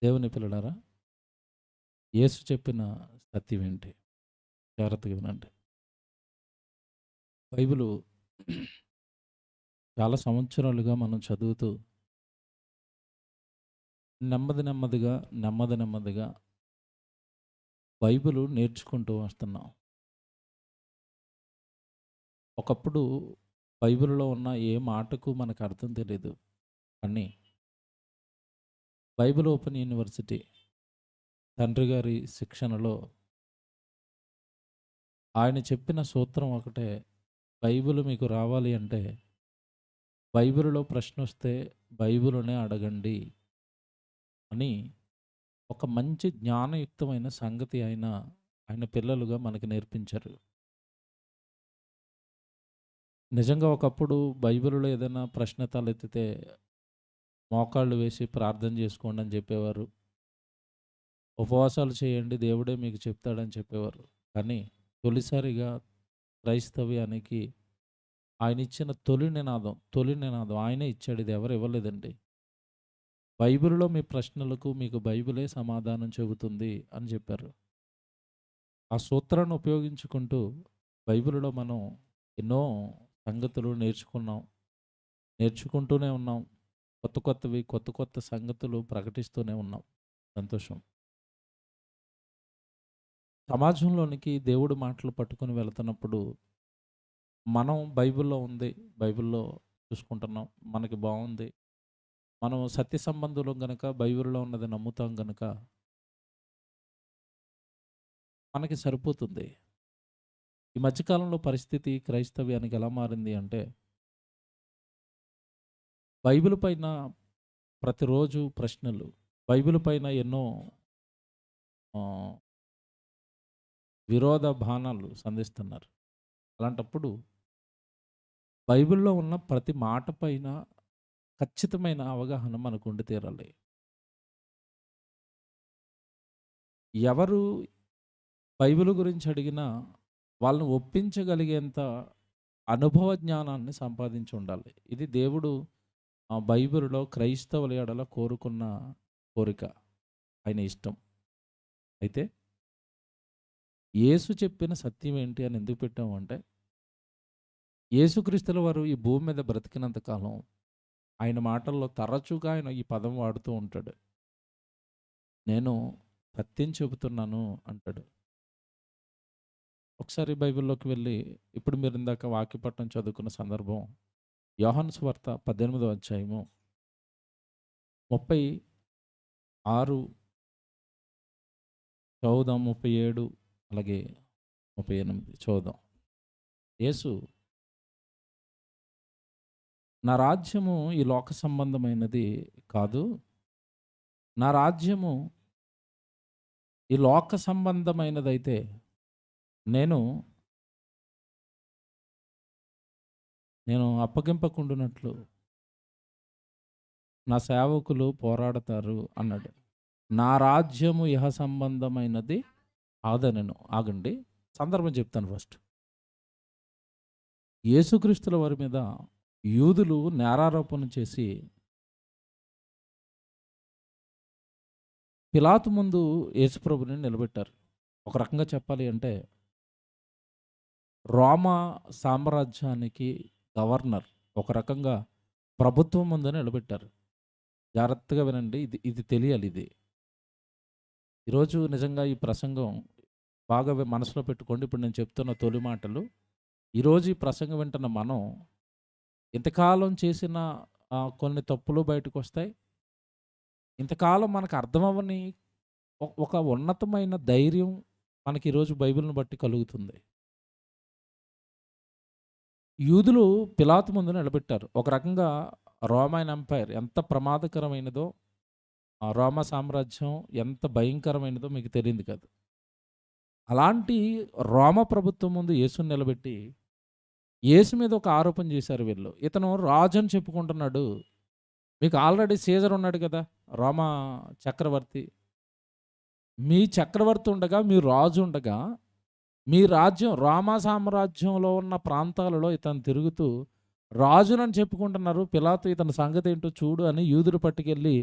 దేవుని పిల్లలారా, యేసు చెప్పిన సత్యం ఏంటి? జాగ్రత్తగా వినండి. బైబిలు చాలా సంవత్సరాలుగా మనం చదువుతూ నెమ్మదిగా బైబిలు నేర్చుకుంటూ వస్తున్నాం. ఒకప్పుడు బైబిల్‌లో ఉన్న ఏ మాటకు మనకు అర్థం తెలీదు. కానీ బైబిల్ ఓపెన్ యూనివర్సిటీ తండ్రి గారి శిక్షణలో ఆయన చెప్పిన సూత్రం ఒకటే. బైబిల్ మీకు రావాలి అంటే బైబిల్‌లో ప్రశ్నొస్తే బైబిలునే అడగండి అని ఒక మంచి జ్ఞానయుక్తమైన సంగతి ఆయన పిల్లలుగా మనకు నేర్పించారు. నిజంగా ఒకప్పుడు బైబిల్‌లో ఏదైనా ప్రశ్న తలెత్తితే మోకాళ్ళు వేసి ప్రార్థన చేసుకోండి అని చెప్పేవారు. ఉపవాసాలు చేయండి దేవుడే మీకు చెప్తాడని చెప్పేవారు. కానీ తొలిసారిగా క్రైస్తవ్యానికి ఆయనిచ్చిన తొలి నినాదం ఆయనే ఇచ్చాడు. ఇది ఎవరు ఇవ్వలేదండి. బైబిల్‌లో మీ ప్రశ్నలకు మీకు బైబిలే సమాధానం చెబుతుంది అని చెప్పారు. ఆ సూత్రాన్ని ఉపయోగించుకుంటూ బైబిల్‌లో మనం ఎన్నో సంగతులు నేర్చుకున్నాం. నేర్చుకుంటూనే ఉన్నాం. కొత్త కొత్త సంగతులు ప్రకటిస్తూనే ఉన్నాం. సంతోషం. సమాజంలోనికి దేవుడి మాటలు పట్టుకొని వెళ్తున్నప్పుడు మనం బైబిల్‌లో ఉంది. బైబిల్‌లో చూసుకుంటున్నాం. మనకి బావుంది. మనం సత్య సంబంధులం గనక బైబిల్‌లో ఉన్నది నమ్ముతాం గనక మనకి సరిపోతుంది. ఈ మధ్య కాలంలో పరిస్థితి క్రైస్తవ్యానికి ఎలా మారింది అంటే బైబిల్ పైన ప్రతిరోజు ప్రశ్నలు. బైబిల్ పైన ఎన్నో ఆహ్, విరోధ బాణాలు సంధిస్తున్నారు. అలాంటప్పుడు బైబిల్‌లో ఉన్న ప్రతి మాట పైన ఖచ్చితమైన అవగాహన మనకు ఉండి తీరాలి. ఎవరు బైబిల్ గురించి అడిగినా వాళ్ళని ఒప్పించగలిగేంత అనుభవ జ్ఞానాన్ని సంపాదించి ఉండాలి. ఇది దేవుడు బైబిల్‌లో క్రైస్తవుల ఎడల కోరుకున్న కోరిక. ఆయన ఇష్టం. అయితే యేసు చెప్పిన సత్యం ఏంటి అని ఎందుకు పెట్టామంటే యేసుక్రీస్తుల వారు ఈ భూమి మీద బ్రతికినంత కాలం ఆయన మాటల్లో తరచుగా ఆయన ఈ పదం వాడుతూ ఉంటాడు. నేను సత్యం చెబుతున్నాను అంటాడు. ఒకసారి బైబిల్‌లోకి వెళ్ళి ఇప్పుడు మీరు ఇందాక వాక్యపట్నం చదువుకున్న సందర్భం యోహాను సువార్త 18వ అధ్యాయము 36 చదువుదాం, 37 అలాగే 38 చదువుదాం. యేసు నా రాజ్యము ఈ లోక సంబంధమైనది కాదు. నా రాజ్యము ఈ లోక సంబంధమైనదైతే నేను నేను అప్పగింపకుండునట్లు నా సేవకులు పోరాడతారు అన్నాడు. నా రాజ్యము ఇహ సంబంధమైనది కాదనెను. ఆగండి. సందర్భం చెప్తాను ఫస్ట్. యేసుక్రీస్తుల వారి మీద యూదులు నేరారోపణ చేసి పిలాతు ముందు యేసుప్రభుని నిలబెట్టారు. ఒక రకంగా చెప్పాలి అంటే రోమా సామ్రాజ్యానికి గవర్నర్. ఒక రకంగా ప్రభుత్వం ముందు నిలబెట్టారు. జాగ్రత్తగా వినండి. ఇది ఇది తెలియాలి ఇది. ఈరోజు నిజంగా ఈ ప్రసంగం బాగా మనసులో పెట్టుకోండి. ఇప్పుడు నేను చెప్తున్న తొలి మాటలు. ఈరోజు ఈ ప్రసంగం వింటున్న మనం ఇంతకాలం చేసిన కొన్ని తప్పులు బయటకొస్తాయి. ఇంతకాలం మనకు అర్థమవ్వని ఒక ఉన్నతమైన ధైర్యం మనకి ఈరోజు బైబిల్‌ని బట్టి కలుగుతుంది. యూదులు పిలాతు ముందు నిలబెట్టారు. ఒక రకంగా రోమన్ ఎంపైర్ ఎంత ప్రమాదకరమైనదో, ఆ రోమా సామ్రాజ్యం ఎంత భయంకరమైనదో మీకు తెలీదు కాదు. అలాంటి రోమా ప్రభుత్వం ముందు యేసుని నిలబెట్టి, యేసు మీద ఒక ఆరోపణ చేశారు వీళ్ళు. ఇతను రాజు అని చెప్పుకుంటున్నాడు. మీకు ఆల్రెడీ సీజర్ ఉన్నాడు కదా! రోమా చక్రవర్తి. మీ చక్రవర్తి ఉండగా, మీ రాజు ఉండగా, మీ రాజ్యం రోమా సామ్రాజ్యంలో ఉన్న ప్రాంతాలలో ఇతను తిరుగుతూ రాజునని చెప్పుకుంటున్నారు. పిలాతు ఇతని సంగతి ఏంటో చూడు అని యూదులు పట్టుకెళ్ళి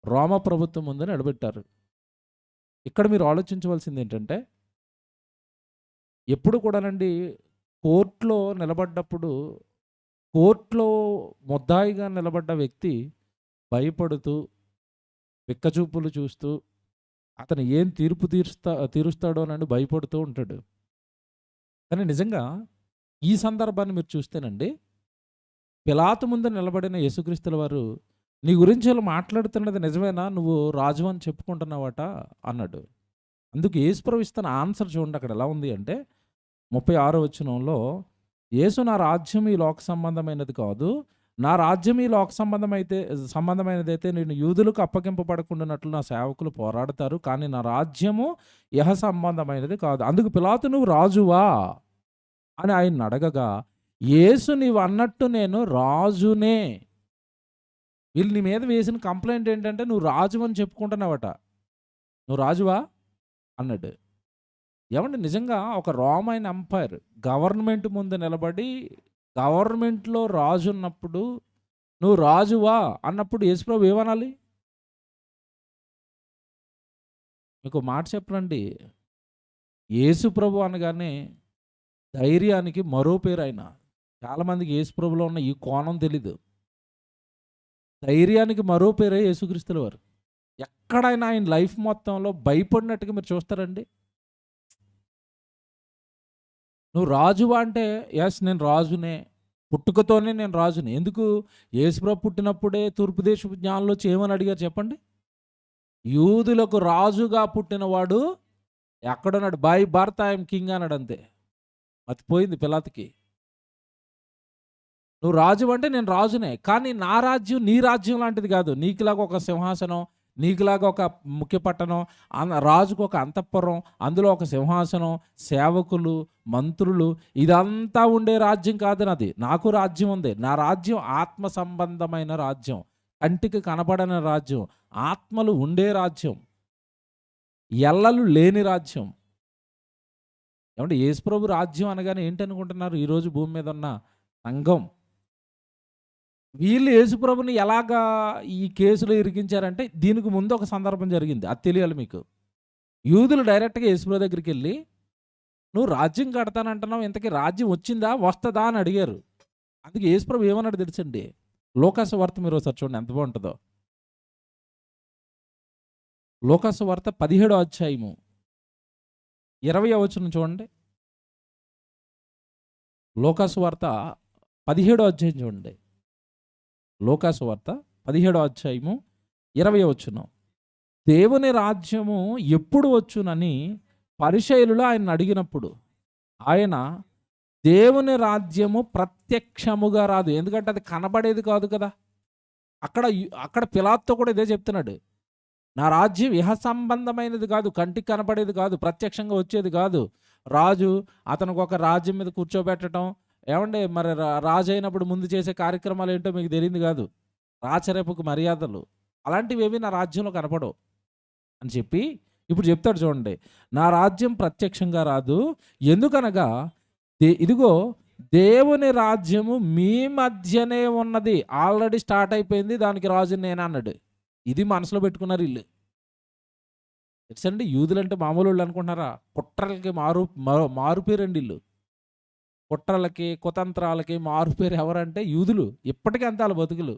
రోమా ప్రభుత్వం ముందు నిలబెట్టారు. ఇక్కడ మీరు ఆలోచించవలసింది ఏంటంటే, ఎప్పుడు కూడానండి కోర్ట్‌లో నిలబడ్డప్పుడు, కోర్ట్‌లో ముద్దాయిగా నిలబడ్డ వ్యక్తి భయపడుతూ, బిక్కచూపులు చూస్తూ, అతను ఏం తీర్పు తీరుస్తాడోనని భయపడుతూ ఉంటాడు. కానీ నిజంగా ఈ సందర్భాన్ని మీరు చూస్తేనండి, పిలాతు ముందు నిలబడిన యేసుక్రీస్తుల వారు, "నీ గురించి వీళ్ళు మాట్లాడుతున్నది నిజమేనా? నువ్వు రాజు అని చెప్పుకుంటున్నావట" అన్నాడు. అందుకు యేసుప్రభు ఇస్తున్న ఆన్సర్ చూడండి అక్కడ ఎలా ఉంది అంటే 36వ వచనంలో, "యేసు నా రాజ్యం ఈ లోక సంబంధమైనది కాదు. నా రాజ్యం ఈ లోక సంబంధమైనదైతే నేను యూదులకు అప్పగింపబడకుండానట్లు నా సేవకులు పోరాడతారు. కానీ నా రాజ్యము ఇహ సంబంధమైనది కాదు. అందుకు పిలాతు నువ్వు రాజువా అని ఆయన్ని అడగగా, యేసు నీవు అన్నట్టు నేను రాజునే." వీళ్ళు నీ మీద వేసిన కంప్లైంట్ ఏంటంటే నువ్వు రాజు అని చెప్పుకుంటున్నావట. "నువ్వు రాజువా?" అన్నాడు. ఏమండి నిజంగా ఒక రోమన్ ఎంపైర్ గవర్నమెంట్ ముందు నిలబడి గవర్నమెంట్లో రాజు ఉన్నప్పుడు నువ్వు రాజువా అన్నప్పుడు యేసుప్రభు ఏమనాలి? మీకు మాట చెప్పనండి, యేసుప్రభు అనగానే ధైర్యానికి మరో పేరు ఆయన. చాలామందికి యేసుప్రభులో ఉన్న ఈ కోణం తెలీదు. ధైర్యానికి మరో పేరే యేసుక్రీస్తుల వారు. ఎక్కడైనా ఆయన లైఫ్ మొత్తంలో భయపడినట్టుగా మీరు చూస్తారండి? నువ్వు రాజువా అంటే, యెస్ నేను రాజునే. పుట్టుకతోనే నేను రాజుని. ఎందుకు? యేసుప్రభు పుట్టినప్పుడే తూర్పు దేశపు జ్ఞానులు వచ్చి ఏమని అడిగారు చెప్పండి? యూదులకు రాజుగా పుట్టినవాడు ఎక్కడున్నాడు? బై బర్త్ ఐఎమ్ కింగ్ అన్నాడు అంతే. మతిపోయింది పిలాతుకి. నువ్వు రాజు అంటే నేను రాజునే. కానీ నా రాజ్యం నీ రాజ్యం లాంటిది కాదు. నీకులాగా ఒక సింహాసనం, నీకులాగా ఒక ముఖ్య పట్టణం, రాజుకు ఒక అంతఃపురం, అందులో ఒక సింహాసనం, సేవకులు, మంత్రులు, ఇదంతా ఉండే రాజ్యం కాదు నాది. నాకు రాజ్యం ఉంది. నా రాజ్యం ఆత్మ సంబంధమైన రాజ్యం, కంటికి కనపడని రాజ్యం, ఆత్మలు ఉండే రాజ్యం, ఎల్లలు లేని రాజ్యం. ఏమంటే యేసుప్రభు రాజ్యం అనగానే ఏంటనుకుంటున్నారు ఈరోజు భూమి మీద ఉన్న సంఘం? వీళ్ళు యేసుప్రభుని ఎలాగా ఈ కేసులో ఇరికించారంటే, దీనికి ముందు ఒక సందర్భం జరిగింది. అది తెలియాలి మీకు. యూదులు డైరెక్ట్‌గా యేసుప్రభు దగ్గరికి వెళ్ళి, "నువ్వు రాజ్యం కడతానంటున్నావు, ఇంతకీ రాజ్యం వచ్చిందా? వస్తదా?" అని అడిగారు. అందుకే యేసుప్రభు ఏమన్నాడు తెలుసండి? లూకాసు వార్త మీరు ఒకసారి చూడండి ఎంత బాగుంటుందో. లూకాసు వార్త 17వ అధ్యాయము 20వ వచనం చూడండి. లూకాసు వార్త 17వ అధ్యాయం చూడండి. లూకాసు వార్త 17వ అధ్యాయము 20వ వచనం. దేవుని రాజ్యము ఎప్పుడు వచ్చునని పరిసయ్యులు ఆయన్ని అడిగినప్పుడు ఆయన, దేవుని రాజ్యము ప్రత్యక్షముగా రాదు. ఎందుకంటే అది కనబడేది కాదు కదా. అక్కడ పిలాతుతో కూడా ఇదే చెప్తున్నాడు. నా రాజ్యం ఇహ సంబంధమైనది కాదు, కంటికి కనపడేది కాదు, ప్రత్యక్షంగా వచ్చేది కాదు. రాజు అతనికి ఒక రాజ్యం మీద కూర్చోబెట్టడం, ఏమంటే మరి రాజు అయినప్పుడు ముందు చేసే కార్యక్రమాలు ఏంటో మీకు తెలియదు కాదు. రాచరికపు మర్యాదలు అలాంటివి ఏవి నా రాజ్యంలో కనపడవు అని చెప్పి ఇప్పుడు చెప్తాడు చూడండి. నా రాజ్యం ప్రత్యక్షంగా రాదు, ఎందుకనగా ఇదిగో దేవుని రాజ్యము మీ మధ్యనే ఉన్నది. ఆల్రెడీ స్టార్ట్ అయిపోయింది, దానికి రాజు నేను అన్నాడు. ఇది మనసులో పెట్టుకున్నారు వీళ్ళు. తెలుసండి, యూదులంటే మామూలు వాళ్ళు అనుకుంటున్నారా? కుట్రలకి మారుపేరండి వీళ్ళు. కుట్రలకి కుతంత్రాలకి మారుపేరు ఎవరంటే యూదులు. ఇప్పటికీ అంతే వాళ్ళ బతుకులు.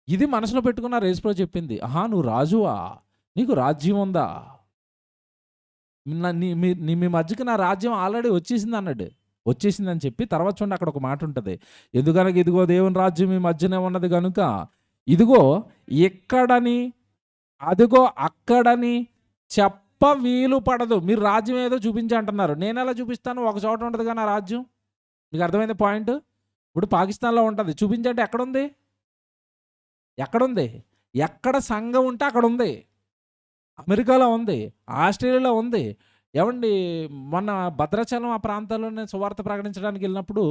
ఇది మనసులో పెట్టుకున్నారు. యేసుప్రభు చెప్పింది, ఆహా నువ్వు రాజువా, నీకు రాజ్యం ఉందా, మీ మధ్యకి నా రాజ్యం ఆల్రెడీ వచ్చేసింది అన్నాడు. వచ్చేసిందని చెప్పి తర్వాత చూడండి అక్కడ ఒక మాట ఉంటుంది. ఎందుకనగా ఇదిగో దేవుని రాజ్యం మీ మధ్యనే ఉన్నది కనుక ఇదిగో ఎక్కడని అదిగో అక్కడని చెప్ప వీలు పడదు. మీరు రాజ్యం ఏదో చూపించి అంటున్నారు. నేను ఎలా చూపిస్తాను? ఒక చోట ఉంటుంది కానీ ఆ రాజ్యం. మీకు అర్థమైంది పాయింట్? ఇప్పుడు పాకిస్తాన్లో ఉంటుంది, చూపించంటే ఎక్కడుంది? ఎక్కడుంది? ఎక్కడ సంఘం ఉంటే అక్కడ ఉంది. అమెరికాలో ఉంది, ఆస్ట్రేలియాలో ఉంది. ఏమండి మొన్న భద్రాచలం ఆ ప్రాంతాల్లో నేను సువార్త ప్రకటించడానికి వెళ్ళినప్పుడు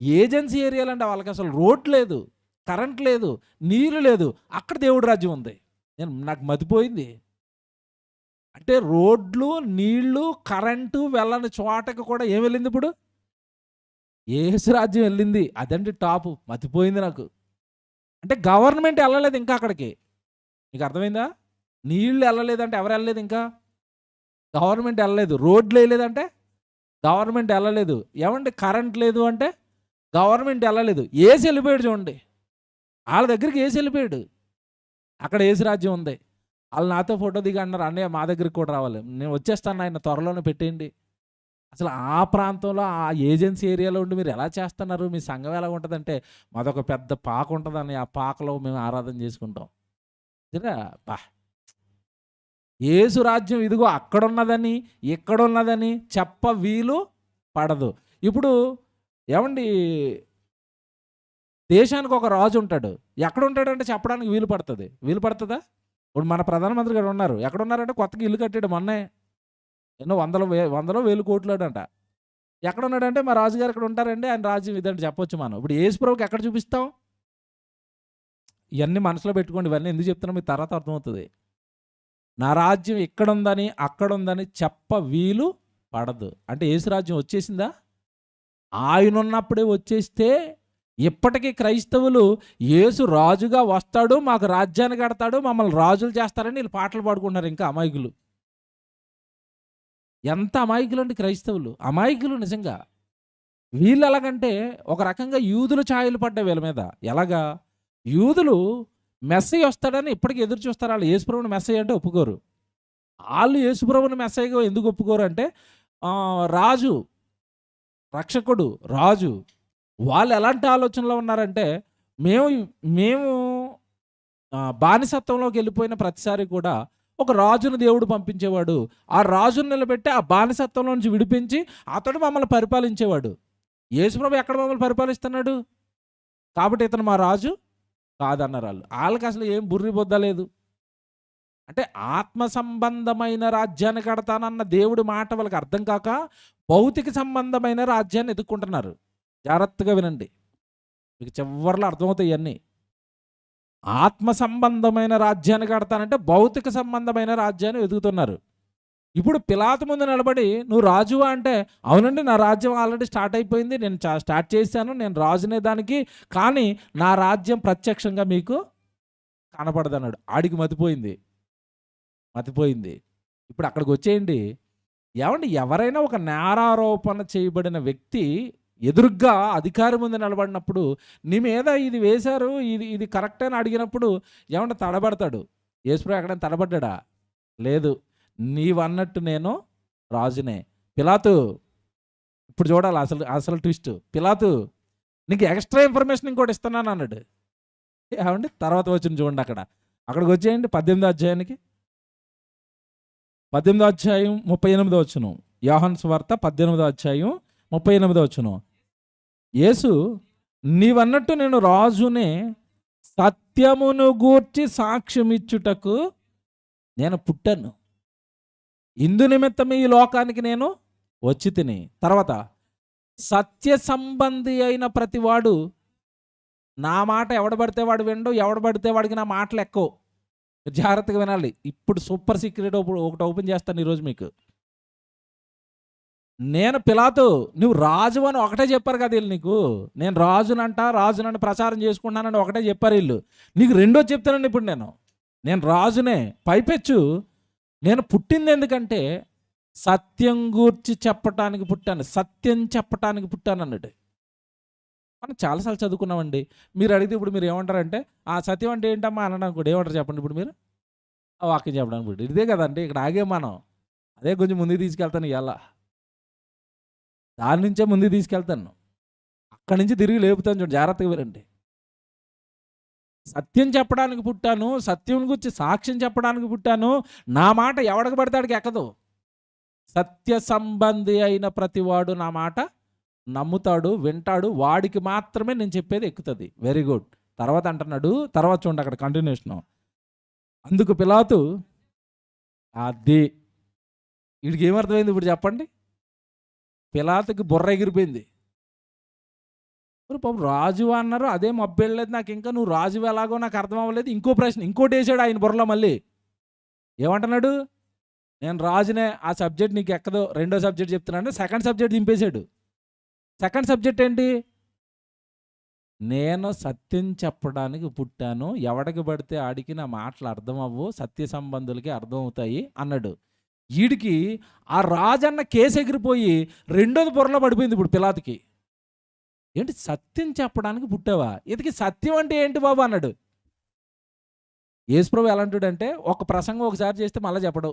ఏజెన్సీ ఏరియాలు అంటే వాళ్ళకి అసలు రోడ్ లేదు, కరెంట్ లేదు, నీరు లేదు. అక్కడ దేవుడి రాజ్యం ఉంది. నాకు మతిపోయింది. అంటే రోడ్లు, నీళ్లు, కరెంటు వెళ్ళని చోటకి కూడా ఏం వెళ్ళింది ఇప్పుడు? యేసు రాజ్యం వెళ్ళింది. అదండి టాపు. మతిపోయింది నాకు. అంటే గవర్నమెంట్ ఎళ్ళలేదు ఇంకా అక్కడికి. మీకు అర్థమైందా? నీళ్ళు ఎళ్ళలేదంటే ఎవరు ఎళ్ళలేదు ఇంకా? గవర్నమెంట్ ఎళ్ళలేదు. రోడ్లు ఎయలేదంటే గవర్నమెంట్ ఎళ్ళలేదు. ఏవండీ కరెంట్ లేదు అంటే గవర్నమెంట్ ఎళ్ళలేదు. యేసు ఎళ్ళిపోయాడు చూడండి. ఆళ్ళ దగ్గరికి యేసు ఎళ్ళిపోయాడు. అక్కడ యేసు రాజ్యం ఉంది. ఆళ్ళు నాతో ఫోటో దిగి అన్నారు, "అన్నయ్య మా దగ్గరికి కూడా రావాలి." నేను వచ్చేస్తాను నాయన త్వరలోనే పెట్టేయండి. అసలు ఆ ప్రాంతంలో ఆ ఏజెన్సీ ఏరియాలో ఉండి మీరు ఎలా చేస్తున్నారు? మీ సంఘం ఎలా ఉంటదంటే, మాదొక పెద్ద పాక ఉంటదని ఆ పాకలో మేము ఆరాధన చేసుకుంటాం. నిజంగా అబ్బా! యేసు రాజ్యం ఇదిగో అక్కడున్నదని, ఇక్కడున్నదని చెప్ప వీలు పడదు. ఇప్పుడు ఏవండీ దేశానికి ఒక రాజు ఉంటాడు. ఎక్కడుంటాడంటే చెప్పడానికి వీలు పడతది. వీలు పడతదా? ఇప్పుడు మన ప్రధానమంత్రి గారు ఉన్నారు. ఎక్కడున్నారంటే కొత్తగా ఇల్లు కట్టాడు మొన్నే. ఎన్నో వందలో వేలు కోట్లోడంట. ఎక్కడున్నాడంటే మా రాజుగారు ఇక్కడ ఉంటారండి. ఆయన రాజ్యం ఇదంటే చెప్పొచ్చు మనం. ఇప్పుడు యేసు ప్రభువుకి ఎక్కడ చూపిస్తాం? ఇయన్నీ మనసులో పెట్టుకోండి. ఇవన్నీ ఎందుకు చెప్తున్నా మీకు తర్వాత అర్థమవుతది. నా రాజ్యం ఇక్కడుందని, అక్కడుందని చెప్ప వీలు పడదు. అంటే యేసు రాజ్యం వచ్చేసిందా? ఆయనున్నప్పుడే వచ్చేస్తే ఇప్పటికీ క్రైస్తవులు యేసు రాజుగా వస్తాడు, మాకు రాజ్యాన్ని కడతాడు, మమ్మల్ని రాజులు చేస్తారని వీళ్ళు పాటలు పాడుకుంటున్నారు ఇంకా అమాయకులు. ఎంత అమాయకులండి క్రైస్తవులు. అమాయకులు నిజంగా. వీళ్ళు ఎలాగంటే ఒక రకంగా యూదుల ఛాయలు పడ్డాయి వీళ్ళ మీద. ఎలాగా? యూదులు మెస్సయ్య వస్తాడని ఇప్పటికి ఎదురు చూస్తారు. ఆళ్ళు యేసుప్రభుని మెస్సయ్య అంటే ఒప్పుకోరు. ఆళ్ళు యేసుప్రభుని మెస్సయ్యగా ఎందుకు ఒప్పుకోరు అంటే రాజు, రక్షకుడు, రాజు. వాళ్ళు ఎలాంటి ఆలోచనలో ఉన్నారంటే మేము మేము బానిసత్వంలోకి వెళ్ళిపోయిన ప్రతిసారి కూడా ఒక రాజును దేవుడు పంపించేవాడు. ఆ రాజును నిలబెట్టి ఆ బానిసత్వంలో నుంచి విడిపించి అతడు మమ్మల్ని పరిపాలించేవాడు. యేసుప్రభు ఎక్కడ మమ్మల్ని పరిపాలిస్తున్నాడు? కాబట్టి ఇతను మా రాజు కాదన్నారు వాళ్ళు. వాళ్ళకి అసలు ఏం బుర్రి బొద్ద లేదు. అంటే ఆత్మ సంబంధమైన రాజ్యాన్ని కడతానన్న దేవుడి మాట వాళ్ళకి అర్థం కాక భౌతిక సంబంధమైన రాజ్యాన్ని ఎదుర్కొంటున్నారు. జాగ్రత్తగా వినండి, మీకు చివర్లో అర్థమవుతాయి ఇవన్నీ. ఆత్మ సంబంధమైన రాజ్యాన్ని కడతానంటే భౌతిక సంబంధమైన రాజ్యాన్ని వెతుకుతున్నారు. ఇప్పుడు పిలాతు ముందు నిలబడి నువ్వు రాజువా అంటే, అవునండి నా రాజ్యం ఆల్రెడీ స్టార్ట్ అయిపోయింది, నేను స్టార్ట్ చేశాను, నేను రాజునే దానికి, కానీ నా రాజ్యం ప్రత్యక్షంగా మీకు కనపడదన్నాడు. ఆడికి మతిపోయింది. ఇప్పుడు అక్కడికి వచ్చేయండి. ఏమండి ఎవరైనా ఒక నేరారోపణ చేయబడిన వ్యక్తి ఎదురుగ్గా అధికారి ముందు నిలబడినప్పుడు నీ మీద ఇది వేశారు, ఇది కరెక్ట్ అని అడిగినప్పుడు ఏమన్నా తడబడతాడు? యేసుప్రభు ఎక్కడైనా తడబడ్డా? లేదు. నీవన్నట్టు నేను రాజునే. పిలాతు ఇప్పుడు చూడాలి అసలు ట్విస్ట్. పిలాతు నీకు ఎక్స్ట్రా ఇన్ఫర్మేషన్ ఇంకోటి ఇస్తున్నాను అన్నాడు. ఏమండి తర్వాత వచ్చింది చూడండి అక్కడికి వచ్చేయండి 18వ అధ్యాయానికి. 18వ అధ్యాయం 38వ వచనం. యోహాను సువార్త 18వ అధ్యాయం 38వ వచనం. యేసు నీవన్నట్టు నేను రాజునే, సత్యమును గూర్చి సాక్ష్యమిచ్చుటకు నేను పుట్టాను, ఇందు నిమిత్తం ఈ లోకానికి నేను వచ్చి తిని. తర్వాత సత్య సంబంధి అయిన ప్రతివాడు నా మాట ఎవడబడితే వాడు వినడు, ఎవడబడితే వాడికి నా మాటలు ఎక్కువ. జాగ్రత్తగా వినాలి. ఇప్పుడు సూపర్ సీక్రెట్ ఒకటి ఓపెన్ చేస్తాను ఈరోజు మీకు. నేను పిలాతు నువ్వు రాజు అని ఒకటే చెప్పారు కదా వీళ్ళు నీకు. నేను రాజునంట ప్రచారం చేసుకుంటున్నానని ఒకటే చెప్పారు వీళ్ళు. నీకు రెండో చెప్తానండి ఇప్పుడు నేను రాజునే. పైపెచ్చు నేను పుట్టింది ఎందుకంటే సత్యం గూర్చి చెప్పటానికి పుట్టాను, సత్యం చెప్పటానికి పుట్టాను అన్నాడు. మనం చాలాసార్లు చదువుకున్నామండి. మీరు అడిగితే ఇప్పుడు మీరు ఏమంటారంటే ఆ సత్యం అంటే ఏంటమ్మా అనడానికి కూడా ఏమంటారు చెప్పండి. ఇప్పుడు మీరు ఆ వాక్యం చెప్పడానికి ఇప్పుడు ఇదే కదండి. ఇక్కడ ఆగే మనం అదే కొంచెం ముందుకు తీసుకెళ్తాను. ఇలా దాని నుంచే ముందుకు తీసుకెళ్తాను, అక్కడి నుంచి తిరిగి లేపుతాను. చూడండి జాగ్రత్తగా వినండి. సత్యం చెప్పడానికి పుట్టాను, సత్యం గురించి సాక్ష్యం చెప్పడానికి పుట్టాను. నా మాట ఎవడికి పడితే ఎక్కదు. సత్య సంబంధి అయిన ప్రతివాడు నా మాట నమ్ముతాడు, వింటాడు, వాడికి మాత్రమే నేను చెప్పేది ఎక్కుతుంది. Very good. తర్వాత అంటున్నాడు, తర్వాత చూడండి అక్కడ కంటిన్యూషన్. అందుకు పిలాతు అది వీడికి ఏమర్థమైంది ఇప్పుడు చెప్పండి. పిలాతుకి బుర్ర ఎగిరిపోయింది. పాపం రాజు అన్నారు, అదే మబ్బెళ్ళలేదు నాకు. ఇంకా నువ్వు రాజు ఎలాగో నాకు అర్థం అవ్వలేదు. ఇంకో ప్రశ్న ఇంకోటి వేసాడు ఆయన బుర్రలో. మళ్ళీ ఏమంటున్నాడు? నేను రాజునే, ఆ సబ్జెక్ట్ నీకు ఎక్కదో, రెండో సబ్జెక్ట్ చెప్తున్నాను, సెకండ్ సబ్జెక్ట్ దింపేశాడు. సెకండ్ సబ్జెక్ట్ ఏంటి? నేను సత్యం చెప్పడానికి పుట్టాను. ఎవడికి పడితే ఆడికి నా మాటలు అర్థం అవ్వవు. సత్య సంబంధులకి అర్థమవుతాయి అన్నాడు. ఈడికి ఆ రాజన్న కేసు ఎగిరిపోయి రెండోది బుర్రలో పడిపోయింది ఇప్పుడు పిలాతుకి. ఏంటి సత్యం చెప్పడానికి పుట్టావా? ఇతకి సత్యం అంటే ఏంటి బాబు అన్నాడు. యేసుప్రభు ఎలా అంటాడంటే ఒక ప్రసంగం ఒకసారి చేస్తే మళ్ళీ చెప్పడు.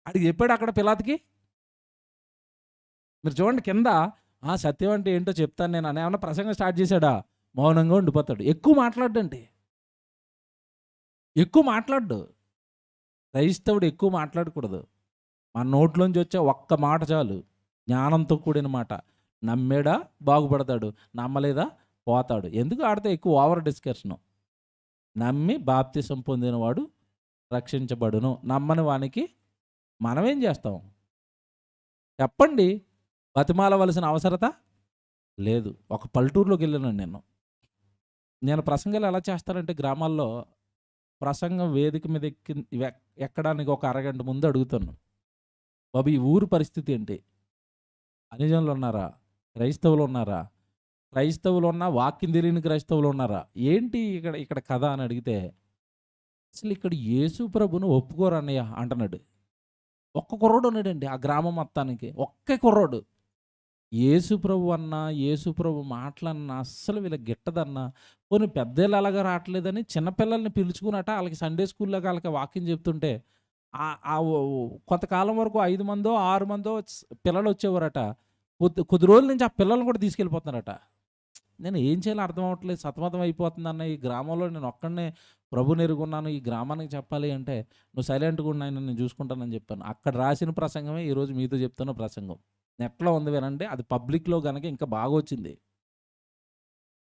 ఆడికి చెప్పాడు అక్కడ పిలాతుకి. మీరు చూడండి కింద సత్యం అంటే ఏంటో చెప్తాను నేను అని ఏమన్నా ప్రసంగం స్టార్ట్ చేశాడా? మౌనంగా ఉండిపోతాడు. ఎక్కువ మాట్లాడ్డండి. ఎక్కువ మాట్లాడ్డు. క్రైస్తవుడు ఎక్కువ మాట్లాడకూడదు. మన నోట్లోంచి వచ్చే ఒక్క మాట చాలు. జ్ఞానంతో కూడిన మాట. నమ్మేడా బాగుపడతాడు, నమ్మలేదా పోతాడు. ఎందుకు ఆడితే ఎక్కువ ఓవర్ డిస్కషను. నమ్మి బాప్తిసం పొందినవాడు రక్షించబడును. నమ్మని వానికి మనమేం చేస్తాం చెప్పండి? బతిమాలవలసిన అవసరత లేదు. ఒక పల్లెటూరులోకి వెళ్ళాను నేను ప్రసంగాలు ఎలా చేస్తానంటే గ్రామాల్లో ప్రసంగం వేదిక మీద ఎక్కడానికి ఒక అరగంట ముందు అడుగుతాను. బాబు ఈ ఊరు పరిస్థితి ఏంటి? అనిజనులు ఉన్నారా? క్రైస్తవులు ఉన్నారా? క్రైస్తవులు ఉన్నా వాక్యం తెలియని క్రైస్తవులు ఉన్నారా? ఏంటి ఇక్కడ కథ అని అడిగితే అసలు ఇక్కడ యేసు ప్రభును ఒప్పుకోరు అన్నయ్య అంటున్నాడు. ఒక్క కుర్రోడు ఉన్నాడండి ఆ గ్రామం మొత్తానికి. ఒక్క కుర్రోడు. యేసు ప్రభు అన్నా యేసు ప్రభు మాటలన్నా అస్సలు వీళ్ళకి గిట్టదన్నా. పోనీ పెద్దలు అలాగా రావట్లేదని చిన్నపిల్లల్ని పిలుచుకున్నట వాళ్ళకి సండే స్కూల్లోకి వాళ్ళకి వాక్యం చెప్తుంటే కొంతకాలం వరకు 5 మందో 6 మందో పిల్లలు వచ్చేవారట. కొద్ది రోజుల నుంచి ఆ పిల్లల్ని కూడా తీసుకెళ్ళిపోతున్నారట. నేను ఏం చేయాలో అర్థం అవ్వట్లేదు, సతమతం అయిపోతుందన్న. ఈ గ్రామంలో నేను ఒక్కడనే ప్రభుని ఎరుగున్నాను, ఈ గ్రామానికి చెప్పాలి అంటే నువ్వు సైలెంట్గా ఉన్నాయని నేను చూసుకుంటానని చెప్పాను. అక్కడ రాసిన ప్రసంగమే ఈరోజు మీతో చెప్తున్న ప్రసంగం. నెట్లో ఉంది వినండి. అది పబ్లిక్లో కనుక ఇంకా బాగా వచ్చింది.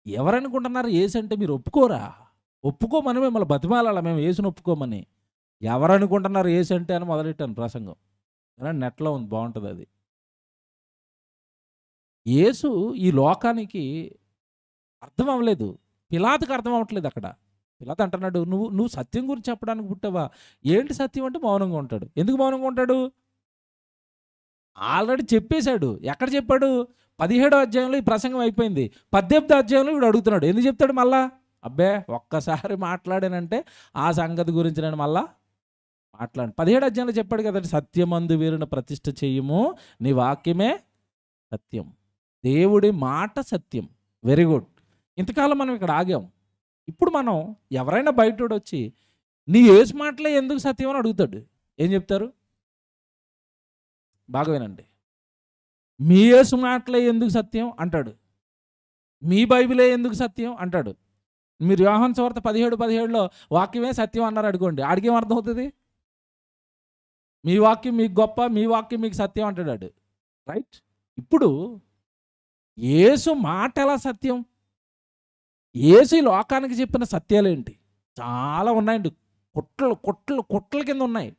ఎవరనుకుంటున్నారు యేసు అంటే? మీరు ఒప్పుకోరా? ఒప్పుకోమని మిమ్మల్ని బతిమాలాల మేము యేసుని ఒప్పుకోమని. ఎవరనుకుంటున్నారు యేసు అంటే అని మొదలెట్టాను ప్రసంగం. నెట్లో ఉంది, బాగుంటుంది అది. యేసు ఈ లోకానికి అర్థం అవ్వలేదు. పిలాతుకి అర్థం అవ్వట్లేదు అక్కడ. పిలాతు అంటున్నాడు నువ్వు సత్యం గురించి చెప్పడానికి పుట్టావా? ఏంటి సత్యం అంటే మౌనంగా ఉంటాడు. ఎందుకు మౌనంగా ఉంటాడు? ఆల్రెడీ చెప్పేశాడు. ఎక్కడ చెప్పాడు? 17వ అధ్యాయంలో ఈ ప్రసంగం అయిపోయింది. 18వ అధ్యాయంలో వీడు అడుగుతున్నాడు. ఎందుకు చెప్తాడు మళ్ళా? అబ్బే ఒక్కసారి మాట్లాడానంటే ఆ సంగతి గురించి నేను మళ్ళా మాట్లాడు. 17వ అధ్యాయంలో చెప్పాడు కదండి, సత్యమందు వీరుని ప్రతిష్ఠ చెయ్యము, నీ వాక్యమే సత్యం. దేవుడి మాట సత్యం. Very good. ఇంతకాలం మనం ఇక్కడ ఆగాం. ఇప్పుడు మనం ఎవరైనా బయటోడు వచ్చి నీ యేసు మాటలే ఎందుకు సత్యం అని అడుగుతాడు. ఏం చెప్తారు? బాగా వినండి. మీ యేసు మాటలే ఎందుకు సత్యం అంటాడు. మీ బైబిలే ఎందుకు సత్యం అంటాడు. మీరు యోహాను సువార్త 17:17లో వాక్యమే సత్యం అన్నారు అనుకోండి, ఆడికేం అర్థం అవుతుంది? మీ వాక్యం మీకు గొప్ప, మీ వాక్యం మీకు సత్యం అంటాడు. రైట్? ఇప్పుడు యేసు మాట ఎలా సత్యం? యేసు ఈ లోకానికి చెప్పిన సత్యాలు ఏంటి? చాలా ఉన్నాయండి. కుట్ల కింద ఉన్నాయి.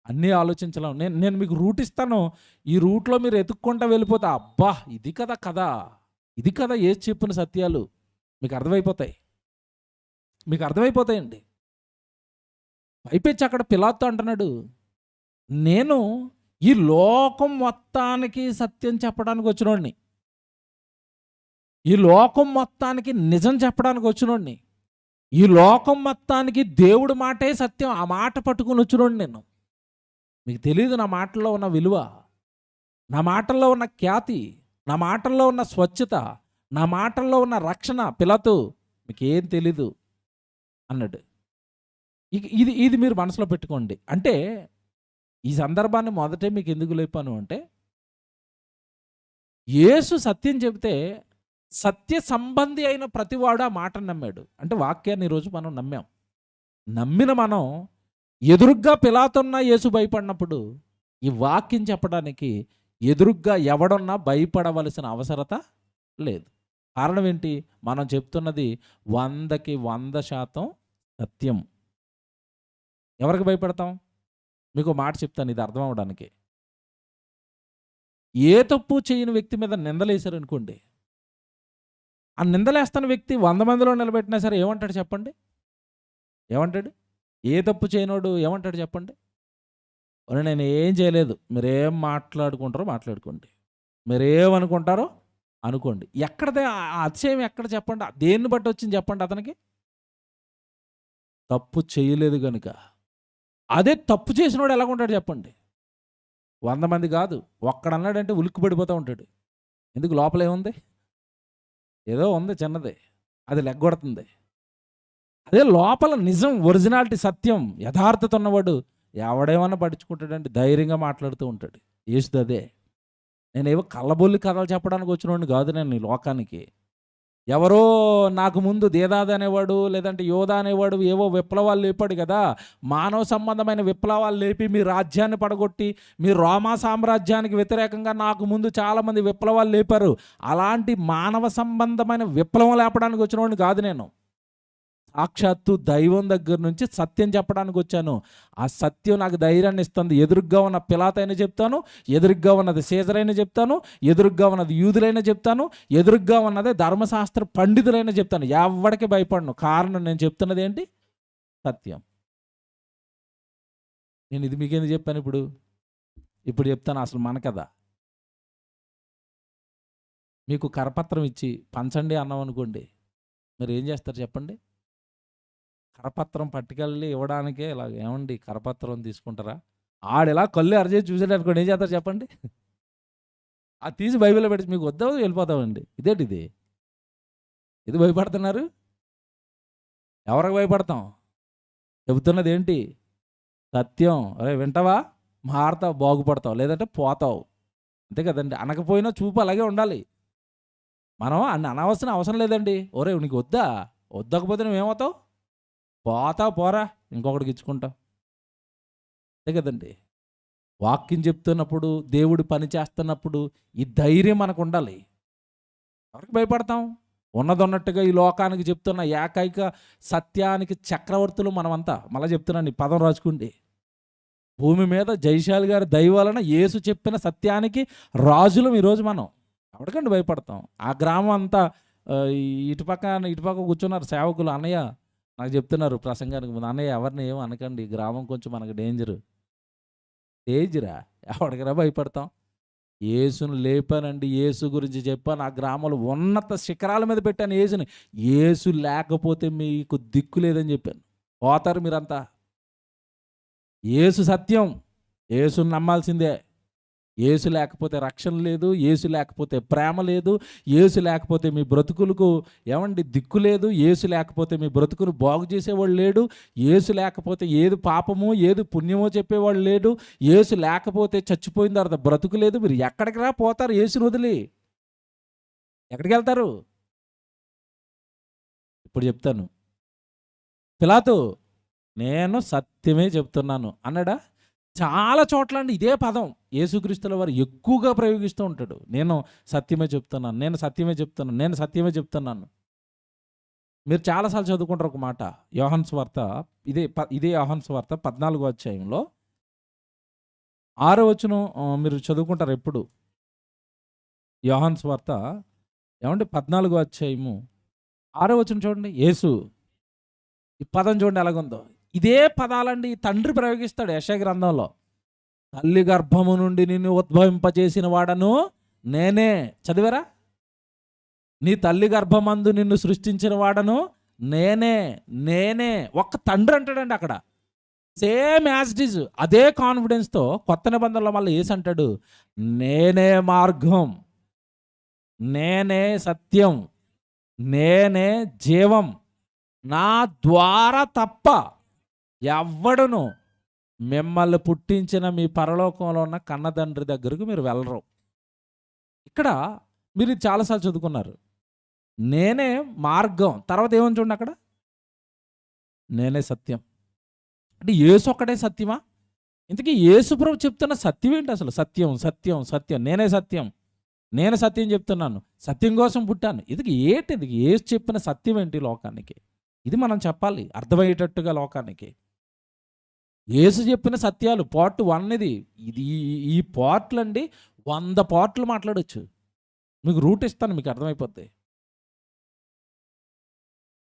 అన్నీ ఆలోచించలేం. నేను మీకు రూట్ ఇస్తాను. ఈ రూట్లో మీరు ఎత్తుక్కుంటా వెళ్ళిపోతా, అబ్బా ఇది కదా ఇది కదా యేసు చెప్పిన సత్యాలు మీకు అర్థమైపోతాయండి. పైపెచ్చి అక్కడ పిలాతు అంటున్నాడు, నేను ఈ లోకం మొత్తానికి సత్యం చెప్పడానికి వచ్చినోడిని, ఈ లోకం మొత్తానికి నిజం చెప్పడానికి వచ్చినోడిని, ఈ లోకం మొత్తానికి దేవుడి మాటే సత్యం, ఆ మాట పట్టుకుని వచ్చినోడిని నేను. మీకు తెలియదు నా మాటల్లో ఉన్న విలువ, నా మాటల్లో ఉన్న ఖ్యాతి, నా మాటల్లో ఉన్న స్వచ్ఛత, నా మాటల్లో ఉన్న రక్షణ. పిలాతు మీకేం తెలీదు అన్నాడు. ఇది మీరు మనసులో పెట్టుకోండి. అంటే ఈ సందర్భాన్ని మొదటే మీకు ఎందుకు లేపాను అంటే, యేసు సత్యం చెబితే సత్య సంబంధి అయిన ప్రతివాడు ఆ మాటను నమ్మాడు. అంటే వాక్యాన్ని ఈరోజు మనం నమ్మిన మనం ఎదురుగ్గా పిలాతున్నా యేసు భయపడినప్పుడు ఈ వాక్యం చెప్పడానికి ఎదురుగ్గా ఎవడున్నా భయపడవలసిన అవసరత లేదు. కారణం ఏంటి? మనం చెప్తున్నది 100కి 100% సత్యం. ఎవరికి భయపడతాం? మీకు మాట చెప్తాను ఇది అర్థం అవడానికి. ఏ తప్పు చేయని వ్యక్తి మీద నిందలేశారు అనుకోండి, ఆ నిందలేస్తున్న వ్యక్తి 100 మందిలో నిలబెట్టినా సరే ఏమంటాడు చెప్పండి? ఏమంటాడు? ఏ తప్పు చేయనోడు ఏమంటాడు చెప్పండి? నేను ఏం చేయలేదు, మీరేం మాట్లాడుకుంటారో మాట్లాడుకోండి, మీరేమనుకుంటారో అనుకోండి. ఎక్కడిదే ఆ అతిశయం ఎక్కడ చెప్పండి? దేన్ని బట్టి వచ్చింది చెప్పండి అతనికి? తప్పు చేయలేదు గనుక. అదే తప్పు చేసినోడు ఎలాగుంటాడు చెప్పండి? 100 మంది కాదు. ఒక్కడన్నాడంటే ఉలిక్కి పడిపోతా ఉంటాడు. ఎందుకు లోపల ఏముంది? ఏదో ఉంది చిన్నది. అది లెగ్గొడుతుంది. అదే లోపల నిజం, ఒరిజినాలిటీ, సత్యం, యథార్థత ఉన్నవాడు ఎవడేమన్నా పట్టించుకుంటాడంటే ధైర్యంగా మాట్లాడుతూ ఉంటాడు. యేసుది అదే. నేనేవో కల్లబొల్లి కథలు చెప్పడానికి వచ్చినోడిని కాదు నేను ఈ లోకానికి. ఎవరో నాకు ముందు దేదాదు అనేవాడు, లేదంటే యోధ అనేవాడు ఏవో విప్లవాలు లేపాడు కదా! మానవ సంబంధమైన విప్లవాలు లేపి మీ రాజ్యాన్ని పడగొట్టి, మీ రోమా సామ్రాజ్యానికి వ్యతిరేకంగా నాకు ముందు చాలామంది విప్లవాలు లేపారు. అలాంటి మానవ సంబంధమైన విప్లవం లేపడానికి వచ్చినోడిని కాదు నేను. సాక్షాత్తు దైవం దగ్గర నుంచి సత్యం చెప్పడానికి వచ్చాను. ఆ సత్యం నాకు ధైర్యాన్ని ఇస్తుంది. ఎదురుగ్గా ఉన్న పిలాతైనా చెప్తాను, ఎదురుగ్గా ఉన్నది సీజరైనా చెప్తాను, ఎదురుగ్గా ఉన్నది యూదులైనా చెప్తాను, ఎదురుగ్గా ఉన్నదే ధర్మశాస్త్ర పండితులైనా చెప్తాను. ఎవడికి భయపడను. కారణం నేను చెప్తున్నది ఏంటి? సత్యం. నేను ఇది మీకేందుకు చెప్పాను ఇప్పుడు? ఇప్పుడు చెప్తాను అసలు మన కథ. మీకు కరపత్రం ఇచ్చి పంచండి అన్నాం అనుకోండి, మీరు ఏం చేస్తారు చెప్పండి? కరపత్రం పట్టుకెళ్ళి ఇవ్వడానికే ఇలాగ ఏమండి కరపత్రం తీసుకుంటారా? ఆడిలా కళ్ళు అరచేసి చూసాడు అనుకోండి, ఏం చేస్తారు చెప్పండి? అది తీసి బైబిల్లో పెట్టి మీకు వద్దా వెళ్ళిపోతామండి. ఇదేంటిది? ఇది భయపడుతున్నారు? ఎవరికి భయపడతాం? చెబుతున్నది ఏంటి? సత్యం. అరే వింటావా? మారతావు, బాగుపడతావు, లేదంటే పోతావు. అంతే కదండి. అనకపోయినా చూపు అలాగే ఉండాలి. మనం అన్ని అనవసరం అవసరం లేదండి. ఒరే నీకు వద్దా? వద్దకపోతే నువ్వేమవుతావు? పోతావు, పోరా, ఇంకొకటికి ఇచ్చుకుంటావు. అంతే కదండి. వాక్యం చెప్తున్నప్పుడు, దేవుడు పని చేస్తున్నప్పుడు ఈ ధైర్యం మనకు ఉండాలి. ఎవరికి భయపడతాం? ఉన్నదన్నట్టుగా ఈ లోకానికి చెప్తున్న ఏకైక సత్యానికి చక్రవర్తులు మనమంతా. మళ్ళీ చెప్తున్నాను, ఈ పదం రాసుకోండి. భూమి మీద జయశాలి గారి దయ వలన యేసు చెప్పిన సత్యానికి రాజులం ఈరోజు మనం. ఎవరికండి భయపడతాం? ఆ గ్రామం అంతా ఇటుపక్క కూర్చున్నారు సేవకులు. అన్నయ్య నాకు చెప్తున్నారు ప్రసంగానికి ముందు, అన్నయ్య ఎవరిని ఏమో అనకండి, ఈ గ్రామం కొంచెం మనకు డేంజరా? ఎవడికిరా భయపడతాం? యేసును లేపానండి, యేసు గురించి చెప్పాను, ఆ గ్రామంలో ఉన్నత శిఖరాల మీద పెట్టాను యేసుని. యేసు లేకపోతే మీకు దిక్కు లేదని చెప్పాను. పోతారు మీరంతా. యేసు సత్యం. యేసుని నమ్మాల్సిందే. యేసు లేకపోతే రక్షణ లేదు, యేసు లేకపోతే ప్రేమ లేదు, యేసు లేకపోతే మీ బ్రతుకులకు ఏమండి దిక్కు లేదు, యేసు లేకపోతే మీ బ్రతుకును బాగు చేసేవాడు లేడు, యేసు లేకపోతే ఏది పాపమో ఏది పుణ్యమో చెప్పేవాడు లేడు, యేసు లేకపోతే చచ్చిపోయిన తర్వాత బ్రతుకు లేదు. మీరు ఎక్కడికి రా పోతారు యేసుని వదిలి? ఎక్కడికి వెళ్తారు? ఇప్పుడు చెప్తాను. పిలాతు నేను సత్యమే చెప్తున్నాను అన్నాడా? చాలా చోట్ల అండి ఇదే పదం యేసుక్రీస్తుల వారు ఎక్కువగా ప్రయోగిస్తూ ఉంటాడు. నేను సత్యమే చెప్తున్నాను, నేను సత్యమే చెప్తున్నాను, నేను సత్యమే చెప్తున్నాను. మీరు చాలాసార్లు చదువుకుంటారు ఒక మాట. యోహాను సువార్త, ఇదే యోహాను సువార్త 14వ అధ్యాయంలో 6వ వచనం మీరు చదువుకుంటారు ఎప్పుడు. యోహాను సువార్త ఏమంటే 14వ అధ్యాయము 6వ వచనం చూడండి. యేసు, ఈ పదం చూడండి ఎలాగుందో. ఇదే పదాలండి తండ్రి ప్రయోగిస్తాడు యెషయా గ్రంథంలో. తల్లి గర్భము నుండి నిన్ను ఉద్భవింపజేసిన వాడను నేనే. చదివారా? నీ తల్లి గర్భమందు నిన్ను సృష్టించిన వాడను నేనే. నేనే. ఒక్క తండ్రి అంటాడండి అక్కడ. సేమ్ యాజ్ ఇట్ ఈజ్ అదే కాన్ఫిడెన్స్తో కొత్త నిబంధనలో మళ్ళీ యేసు అంటాడు, నేనే మార్గం, నేనే సత్యం, నేనే జీవం, నా ద్వారా తప్ప ఎవ్వడును మిమ్మల్ని పుట్టించిన మీ పరలోకంలో ఉన్న కన్నతండ్రి దగ్గరకు మీరు వెళ్ళరు. ఇక్కడ మీరు ఇది చాలాసార్లు చదువుకున్నారు. నేనే మార్గం, తర్వాత ఏమని చూడండి అక్కడ, నేనే సత్యం. అంటే యేసు ఒక్కడే సత్యమా? ఇంతకీ యేసు ప్రభు చెప్తున్న సత్యం ఏంటి అసలు? సత్యం, సత్యం, సత్యం. నేనే సత్యం, నేను సత్యం చెప్తున్నాను, సత్యం కోసం పుట్టాను. ఇది ఏంటిది? యేసు చెప్పిన సత్యం ఏంటి లోకానికి? ఇది మనం చెప్పాలి అర్థమయ్యేటట్టుగా లోకానికి. యేసు చెప్పిన సత్యాలు పార్ట్ 1 ఇది. ఈ పార్ట్లు అండి 100 పార్ట్లు మాట్లాడొచ్చు. మీకు రూట్ ఇస్తాను, మీకు అర్థమైపోద్ది.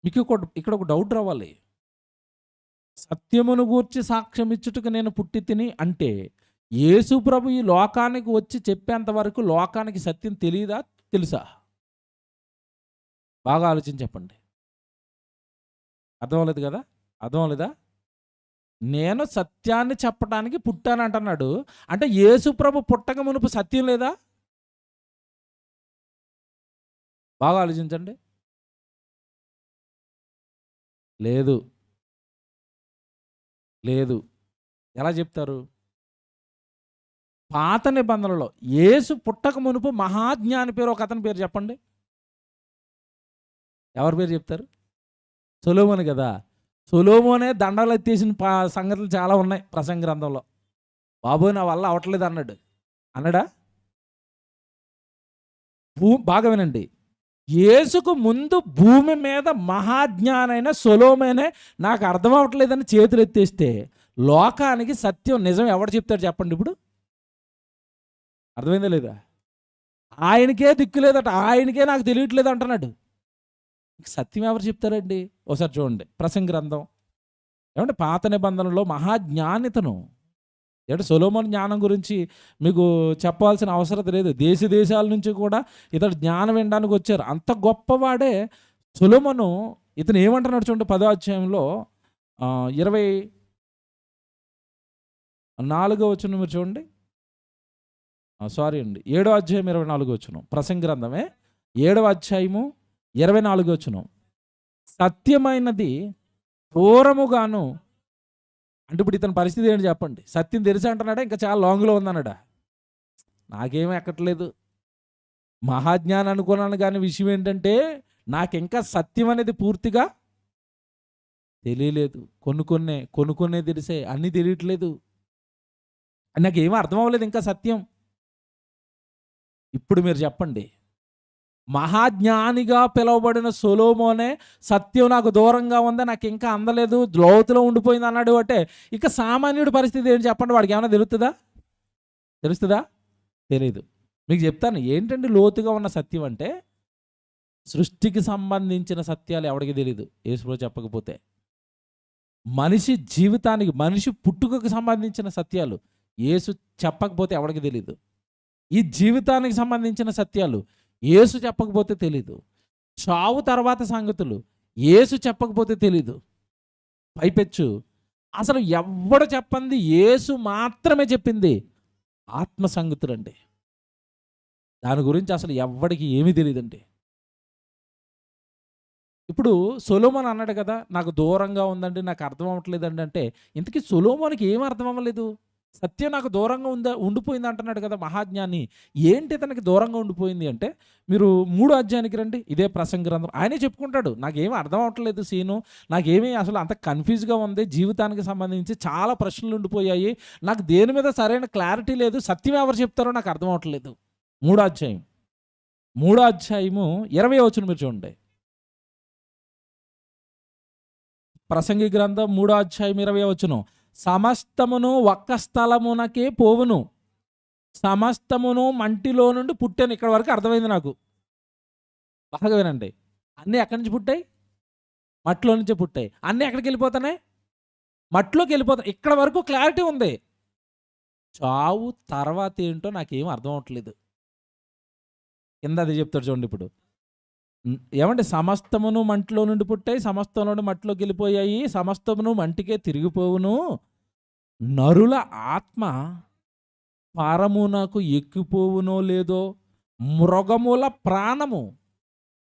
మీకు ఇక్కడ ఒక డౌట్ రావాలి. సత్యమును గూర్చి సాక్ష్యం ఇచ్చుటకు నేను పుట్టి తిని అంటే యేసు ప్రభు ఈ లోకానికి వచ్చి చెప్పేంత వరకు లోకానికి సత్యం తెలియదా, తెలుసా? బాగా ఆలోచించి చెప్పండి. అర్థం అవ్వలేదు కదా? అర్థం అవ్వలేదా? నేను సత్యాన్ని చెప్పడానికి పుట్టానంటున్నాడు. అంటే యేసు ప్రభు పుట్టక మునుపు సత్యం లేదా? బాగా ఆలోచించండి. లేదు. లేదు. ఎలా చెప్తారు? పాత నిబంధనలో యేసు పుట్టక మునుపు మహాజ్ఞాని పేరు ఒక అతని పేరు చెప్పండి. ఎవరి పేరు చెప్తారు? సొలొమోను కదా! సొలొమోనే దండాలు ఎత్తేసిన సంగతులు చాలా ఉన్నాయి ప్రసంగి గ్రంథంలో. బాబోయ్ నా వల్ల అవట్లేదు అన్నాడు. అన్నాడా? బాగా వినండి. యేసుకు ముందు భూమి మీద మహాజ్ఞానైన సొలొమోనే నాకు అర్థం అవ్వట్లేదని చేతులు ఎత్తేస్తే లోకానికి సత్యం నిజం ఎవడు చెప్తాడు చెప్పండి ఇప్పుడు? అర్థమైందా లేదా? ఆయనకే దిక్కు లేదట, ఆయనకే నాకు తెలియట్లేదు అంటున్నాడు. సత్యం ఎవరు చెప్తారండి? ఒకసారి చూడండి ప్రసంగి గ్రంథం. ఏమంటే పాత నిబంధనలో మహాజ్ఞానితను అంటే సొలొమోను జ్ఞానం గురించి మీకు చెప్పాల్సిన అవసరం లేదు. దేశ దేశాల నుంచి కూడా ఇతడు జ్ఞానం వినడానికి వచ్చారు. అంత గొప్పవాడే సొలొమోను. ఇతను ఏమంటున్నాడు చూడండి 10వ అధ్యాయంలో 24వ వచనం మీరు చూడండి. సారీ అండి, 7వ అధ్యాయం 24వ వచనం. ప్రసంగి గ్రంథమే 7వ అధ్యాయము 24వ వచనం. సత్యమైనది దూరముగాను. అంటే ఇప్పుడు ఇతని పరిస్థితి ఏంటి చెప్పండి? సత్యం తెలిసి అంటున్నాడా, ఇంకా చాలా లాంగ్లో ఉందన్నాడా? నాకేమీ ఎక్కట్లేదు, మహాజ్ఞానం అనుకున్నాను, కానీ విషయం ఏంటంటే నాకు ఇంకా సత్యం అనేది పూర్తిగా తెలియలేదు. కొన్ని తెలిసే, అన్నీ తెలియట్లేదు, నాకేమీ అర్థం అవ్వలేదు ఇంకా సత్యం. ఇప్పుడు మీరు చెప్పండి, మహాజ్ఞానిగా పిలువబడిన సొలొమోనే సత్యం నాకు దూరంగా ఉంది, నాకు ఇంకా అందలేదు, లోతులో ఉండిపోయింది అన్నాడు. అంటే ఇక సామాన్యుడి పరిస్థితి ఏంటి చెప్పండి? వాడికి ఏమైనా తెలుస్తుందా? తెలీదు. మీకు చెప్తాను ఏంటంటే లోతుగా ఉన్న సత్యం అంటే సృష్టికి సంబంధించిన సత్యాలు ఎవరికి తెలియదు యేసు చెప్పకపోతే. మనిషి జీవితానికి, మనిషి పుట్టుకకు సంబంధించిన సత్యాలు యేసు చెప్పకపోతే ఎవరికి తెలీదు. ఈ జీవితానికి సంబంధించిన సత్యాలు యేసు చెప్పకపోతే తెలీదు. చావు తర్వాత సంగతులు యేసు చెప్పకపోతే తెలీదు. పైపెచ్చు అసలు ఎవ్వడు చెప్పింది యేసు మాత్రమే చెప్పింది ఆత్మ సంగతులండి. దాని గురించి అసలు ఎవ్వడికి ఏమీ తెలియదండి. ఇప్పుడు సొలొమోను అన్నాడు కదా, నాకు దూరంగా ఉందండి, నాకు అర్థం అవ్వట్లేదండి. అంటే ఇంతకీ సొలొమోనుకి ఏం అర్థం అవ్వలేదు? సత్యం నాకు దూరంగా ఉండిపోయింది అంటున్నాడు కదా మహాజ్ఞాని. ఏంటి ఇతనికి దూరంగా ఉండిపోయింది అంటే మీరు 3వ అధ్యాయానికి రండి. ఇదే ప్రసంగి గ్రంథం. ఆయనే చెప్పుకుంటాడు, నాకేమీ అర్థం అవ్వట్లేదు సీను, నాకేమీ అసలు అంత కన్ఫ్యూజ్గా ఉంది, జీవితానికి సంబంధించి చాలా ప్రశ్నలు ఉండిపోయాయి, నాకు దేని మీద సరైన క్లారిటీ లేదు, సత్యం ఎవరు చెప్తారో నాకు అర్థం అవ్వట్లేదు. 3వ అధ్యాయం 3వ అధ్యాయము 20వ వచనం మీరు చూడండి. ప్రసంగి గ్రంథం 3వ అధ్యాయం 20వ వచనం. సమస్తమును ఒక్క స్థలమునకే పోవును, సమస్తమును మంటిలో నుండి పుట్టాను. ఇక్కడ వరకు అర్థమైంది నాకు. బాగా వినండి. అన్నీ ఎక్కడి నుంచి పుట్టాయి? మట్టిలో నుంచే పుట్టాయి. అన్నీ ఎక్కడికి వెళ్ళిపోతున్నాయి? మట్టిలోకి వెళ్ళిపోతాయి. ఇక్కడ వరకు క్లారిటీ ఉంది. చావు తర్వాత ఏంటో నాకేం అర్థం అవ్వట్లేదు. కింద అది చెప్తాడు చూడండి. ఇప్పుడు ఏమంటే సమస్తమును మంటిలో నుండి పుట్టాయి, సమస్తంలో నుండి మట్టిలోకి వెళ్ళిపోయాయి, సమస్తమును మంటికే తిరిగిపోవును, నరుల ఆత్మ పరమునకు ఎక్కిపోవునో లేదో, మృగముల ప్రాణము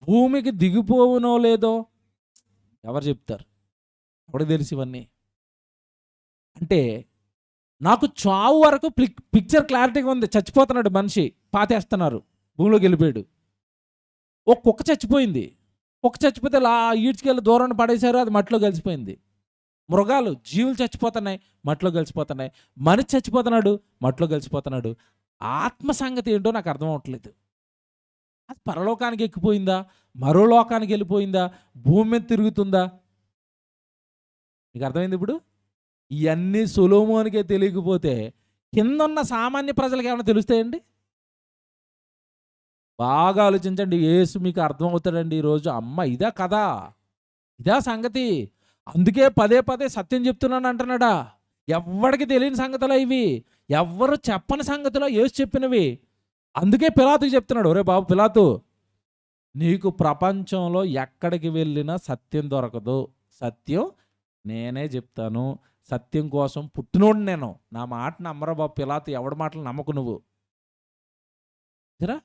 భూమికి దిగిపోవునో లేదో ఎవరు చెప్తారు? ఎవరికి తెలిసి ఇవన్నీ? అంటే నాకు చావు వరకు పిక్చర్ క్లారిటీగా ఉంది. చచ్చిపోతున్నాడు మనిషి, పాతేస్తున్నారు, భూమిలోకి వెళ్ళిపోయాడు. ఒక కుక్క చచ్చిపోయింది, కుక్క చచ్చిపోతే ఈడ్చుకెళ్ళి దూరాన్ని పడేశారు, అది మట్టిలో కలిసిపోయింది. మృగాలు, జీవులు చచ్చిపోతున్నాయి, మట్టిలో కలిసిపోతున్నాయి. మనిషి చచ్చిపోతున్నాడు, మట్టిలో కలిసిపోతున్నాడు. ఆత్మ సంగతి ఏంటో నాకు అర్థం అవ్వట్లేదు. అది పరలోకానికి ఎక్కిపోయిందా, మరో లోకానికి వెళ్ళిపోయిందా, భూమి మీద తిరుగుతుందా? మీకు అర్థమైంది ఇప్పుడు? ఇవన్నీ సొలొమోనుకే తెలియకపోతే కిందన్న సామాన్య ప్రజలకు ఏమైనా తెలుస్తాయండి? బాగా ఆలోచించండి. యేసు మీకు అర్థమవుతాడండి ఈరోజు. అమ్మ ఇదా కదా, ఇదా సంగతి, అందుకే పదే పదే సత్యం చెప్తున్నాను అంటున్నాడా? ఎవ్వడికి తెలియని సంగతులు ఇవి. ఎవ్వరు చెప్పని సంగతిలో యేసు చెప్పినవి. అందుకే పిలాతుకి చెప్తున్నాడు, ఒరే బాబు పిలాతు, నీకు ప్రపంచంలో ఎక్కడికి వెళ్ళినా సత్యం దొరకదు. సత్యం నేనే చెప్తాను. సత్యం కోసం పుట్టినోడు నేను. నా మాట నమ్మరా బాబు పిలాతు, ఎవడి మాటలు నమ్మకు నువ్వు. సరే,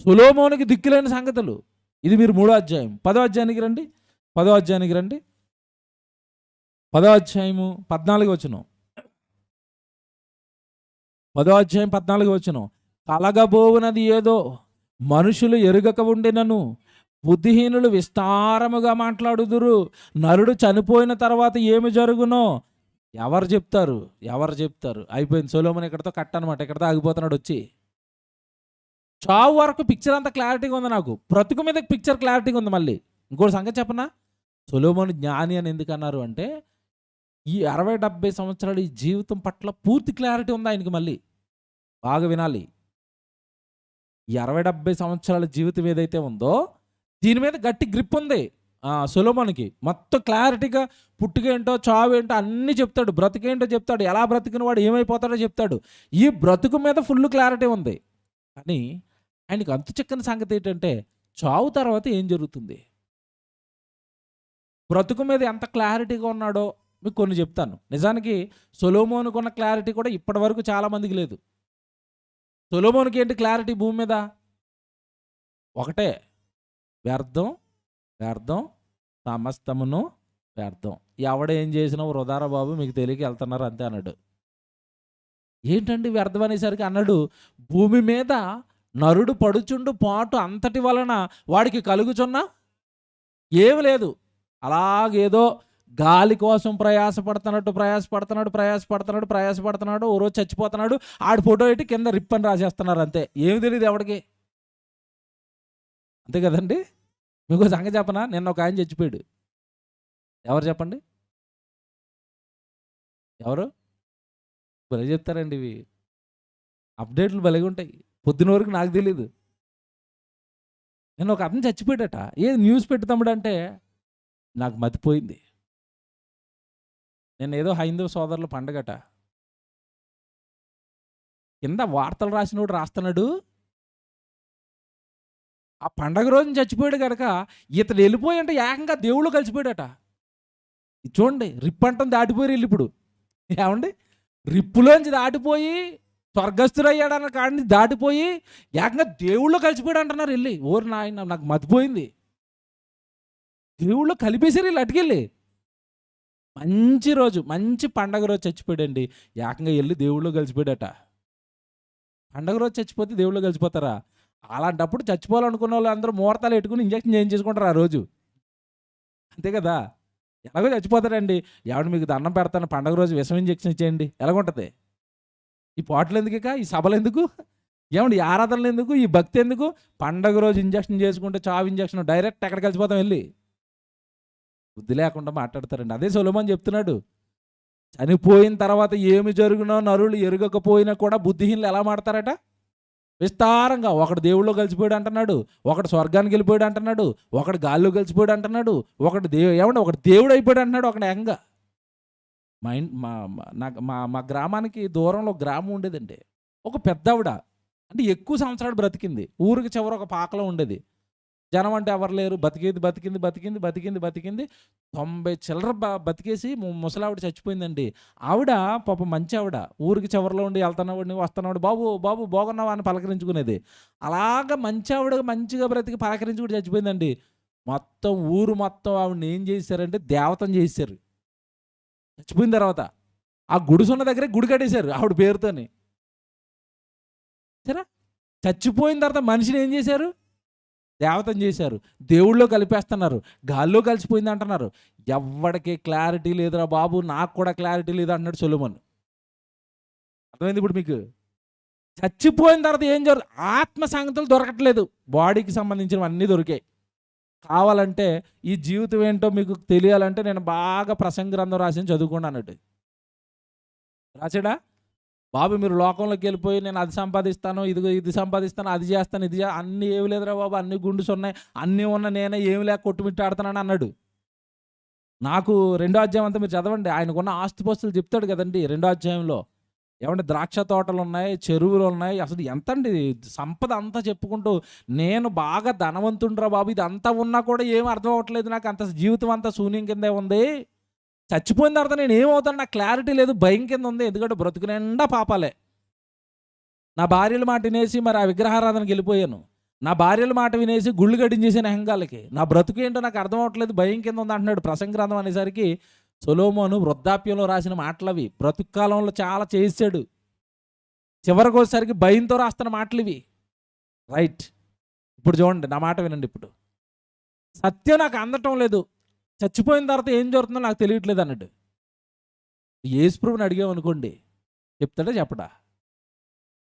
సొలొమోనుకి దిక్కులేని సంగతులు. ఇది మీరు 3వ అధ్యాయం 10వ అధ్యాయానికి రండి. 10వ అధ్యాయానికి రండి. 10వ అధ్యాయము 14వ వచనం. 10వ అధ్యాయం 14వ వచనం. కలగబోవునది ఏదో మనుషులు ఎరుగక ఉండినను బుద్ధిహీనులు విస్తారముగా మాట్లాడుదురు. నరుడు చనిపోయిన తర్వాత ఏమి జరుగునో ఎవరు చెప్తారు? ఎవరు చెప్తారు? అయిపోయింది. సొలొమోను ఇక్కడితో కట్ అనమాట. ఇక్కడితో ఆగిపోతున్నాడు వచ్చి. చావు వరకు పిక్చర్ అంతా క్లారిటీగా ఉంది నాకు. బ్రతుకు మీద పిక్చర్ క్లారిటీగా ఉంది. మళ్ళీ ఇంకోటి సంగతి చెప్పనా, సొలొమోను జ్ఞాని అని ఎందుకు అన్నారు అంటే, ఈ 60-70 సంవత్సరాలు ఈ జీవితం పట్ల పూర్తి క్లారిటీ ఉంది ఆయనకి. మళ్ళీ బాగా వినాలి. ఈ 60-70 సంవత్సరాల జీవితం ఏదైతే ఉందో దీని మీద గట్టి గ్రిప్ ఉంది సొలొమోనుకి. మొత్తం క్లారిటీగా పుట్టుకేంటో చావేంటో అన్నీ చెప్తాడు. బ్రతికేంటో చెప్తాడు. ఎలా బ్రతికిన వాడు ఏమైపోతాడో చెప్తాడు. ఈ బ్రతుకు మీద ఫుల్ క్లారిటీ ఉంది. కానీ ఆయనకి అంతు చిక్కని సంగతి ఏంటంటే, చావు తర్వాత ఏం జరుగుతుంది. బ్రతుకు మీద ఎంత క్లారిటీగా ఉన్నాడో మీకు కొన్ని చెప్తాను. నిజానికి సొలొమోనుకు ఉన్న క్లారిటీ కూడా ఇప్పటి వరకు చాలామందికి లేదు. సొలొమోనుకి ఏంటి క్లారిటీ భూమి మీద? ఒకటే, వ్యర్థం వ్యర్థం సమస్తమును వ్యర్థం. ఎవడ ఏం చేసినా వృధారా బాబు, మీకు తెలియక వెళ్తున్నారు అంతే అన్నాడు. ఏంటండి వ్యర్థం అనేసరికి అన్నాడు, భూమి మీద నరుడు పడుచుండు పాటు అంతటి వలన వాడికి కలుగుచున్నా ఏమి లేదు. అలాగేదో గాలి కోసం ప్రయాసపడుతున్నాడు. ఓ రోజు చచ్చిపోతున్నాడు. ఆడి ఫోటో పెట్టి కింద రిప్పని రాసేస్తున్నారు అంతే. ఏమి తెలియదు ఎవడికి. అంతే కదండి. మీకు సంగతి చెప్పనా, నిన్న ఒక ఆయన చచ్చిపోయాడు. ఎవరు చెప్పండి? ఎవరు? భలే చెప్తారండి ఇవి. అప్డేట్లు భలేగా ఉంటాయి. పొద్దున వరకు నాకు తెలీదు. నేను ఒక అతను చచ్చిపోయాడట. ఏది న్యూస్ పెట్టుతాముడు అంటే నాకు మతిపోయింది. నేను ఏదో హైందవ సోదరుల పండగట, కింద వార్తలు రాసినోడు రాస్తున్నాడు, ఆ పండగ రోజున చచ్చిపోయాడు కనుక ఇతడు వెళ్ళిపోయి అంటే ఏకంగా దేవుళ్ళు కలిసిపోయాడట. చూడండి, రిప్పంటం దాటిపోయి వీళ్ళు ఇప్పుడు. ఏమండి, రిప్పులోంచి దాటిపోయి స్వర్గస్థుడయ్యాడన్న కాడిని దాటిపోయి ఏకంగా దేవుళ్ళు కలిసిపోయాడు అంటున్నారు వెళ్ళి. ఓరు నాయన, నాకు మతిపోయింది. దేవుళ్ళు కలిపేసారు వీళ్ళు అటుకెళ్ళి. మంచి రోజు, మంచి పండగ రోజు చచ్చిపోయాడండి. ఏకంగా వెళ్ళి దేవుళ్ళు కలిసిపోయాడట. పండగ రోజు చచ్చిపోతే దేవుళ్ళు కలిసిపోతారా? అలాంటప్పుడు చచ్చిపోవాలనుకున్న వాళ్ళు అందరూ ముహూర్తాలు పెట్టుకుని ఇంజక్షన్ చేయించుకుంటారు ఆ రోజు. అంతే కదా. ఎలాగో చచ్చిపోతారండి. ఎవడు మీకు దండం పెడతాను, పండగ రోజు విషం ఇంజక్షన్ ఇచ్చేయండి, ఎలాగుంటుంది? ఈ పాటలు ఎందుకు, ఇక ఈ సభలు ఎందుకు, ఏమండి ఈ ఆరాధనలు ఎందుకు, ఈ భక్తి ఎందుకు? పండగ రోజు ఇంజక్షన్ చేసుకుంటే చావు ఇంజక్షన్ డైరెక్ట్ ఎక్కడికి కలిసిపోతాం వెళ్ళి. బుద్ధి లేకుండా మాట్లాడతారండి. అదే సొలొమోను చెప్తున్నాడు, చనిపోయిన తర్వాత ఏమి జరుగునో నరులు ఎరుగకపోయినా కూడా బుద్ధిహీనులు ఎలా మాడతారట విస్తారంగా. ఒకడు దేవుళ్ళు కలిసిపోయాడు అంటున్నాడు, ఒకడు స్వర్గానికి వెళ్ళిపోయాడు అంటున్నాడు, ఒకడు గాల్లో కలిసిపోయాడు అంటున్నాడు, ఒకడు ఒకడు దేవుడు అయిపోయాడు అంటున్నాడు. ఒకడు ఎంగా మా గ్రామానికి దూరంలో ఒక గ్రామం ఉండేదండి. ఒక పెద్దవిడ అంటే ఎక్కువ సంవత్సరాలు బ్రతికింది. ఊరికి చివర ఒక పాకలో ఉండేది. జనం అంటే ఎవరు లేరు. బతికింది 90 చిల్లర బతికేసి ముసలావిడ చచ్చిపోయిందండి. ఆవిడ పాప మంచి ఆవిడ, ఊరికి చివరిలో ఉండి వెళ్తున్నాడు వస్తున్నాడు, బాబు బాబు బాగున్నావా అని పలకరించుకునేది. అలాగ మంచి ఆవిడ మంచిగా బ్రతికి పలకరించుకుంటూ చచ్చిపోయిందండి. మొత్తం ఊరు మొత్తం ఆవిడని ఏం చేశారంటే దేవతం చేశారు. చచ్చిపోయిన తర్వాత ఆ గుడిసున్న దగ్గరే గుడి కట్టేశారు ఆవిడ పేరుతోని. సరే, చచ్చిపోయిన తర్వాత మనిషిని ఏం చేశారు? దేవతం చేశారు. దేవుళ్ళో కలిపేస్తున్నారు, గాల్లో కలిసిపోయింది అంటున్నారు. ఎవడికి క్లారిటీ లేదురా బాబు, నాకు కూడా క్లారిటీ లేదు అన్నాడు సొలొమోను. అర్థమైంది ఇప్పుడు మీకు? చచ్చిపోయిన తర్వాత ఏం ఆత్మ సంగతులు దొరకట్లేదు, బాడీకి సంబంధించినవి అన్నీ దొరికాయి. కావాలంటే ఈ జీవితం ఏంటో మీకు తెలియాలంటే నేను బాగా ప్రసంగ గ్రంథం రాసి చదువుకోండి అన్నట్టు రాసాడా. బాబు మీరు లోకంలోకి వెళ్ళిపోయి నేను అది సంపాదిస్తాను, ఇది సంపాదిస్తాను, అది చేస్తాను, ఇది అన్నీ ఏమి లేదురా బాబు, అన్ని గుండుస్ ఉన్నాయి, అన్నీ ఉన్న నేనే ఏమి లేక కొట్టుమిట్టాడుతున్నాను అన్నాడు. నాకు రెండో అధ్యాయం అంతా మీరు చదవండి. ఆయనకున్న ఆస్తిపాస్తులు చెప్తాడు కదండీ రెండో అధ్యాయంలో. ఏవండీ ద్రాక్ష తోటలున్నాయి, చెరువులున్నాయి. అసలు ఎంతండి సంపద అంతా చెప్పుకుంటూ, నేను బాగా ధనవంతుడిరా బాబు, ఇదంతా ఉన్నా కూడా ఏమి అర్థం అవ్వట్లేదు నాకు. అంత జీవితం అంతా శూన్యం కిందే ఉంది. చచ్చిపోయిన తర్వాత నేను ఏమవుతాను నాకు క్లారిటీ లేదు. భయం కింద ఉంది. ఎందుకంటే బ్రతుకు నిండా పాపాలే. నా భార్యల మాట వినేసి మరి ఆ విగ్రహారాధనకి వెళ్ళిపోయాను. నా భార్యల మాట వినేసి గుళ్ళు కట్టించేసాను అహంకాలకి. నా బ్రతుకు ఏంటో నాకు అర్థం అవ్వట్లేదు. భయం కింద ఉంది అంటున్నాడు. ప్రసంగ గ్రంథం అనేసరికి సొలొమోను వృద్ధాప్యంలో రాసిన మాటలవి. బ్రతుకు కాలంలో చాలా చేసాడు. చివరికి వచ్చేసరికి భయంతో రాస్తున్న మాటలు ఇవి. రైట్. ఇప్పుడు చూడండి, నా మాట వినండి. ఇప్పుడు సత్యం నాకు అందటం లేదు. చచ్చిపోయిన తర్వాత ఏం జరుగుతుందో నాకు తెలియట్లేదు అన్నాడు. యేసుప్రభుని అడిగామనుకోండి, చెప్తాడా చెప్పడా?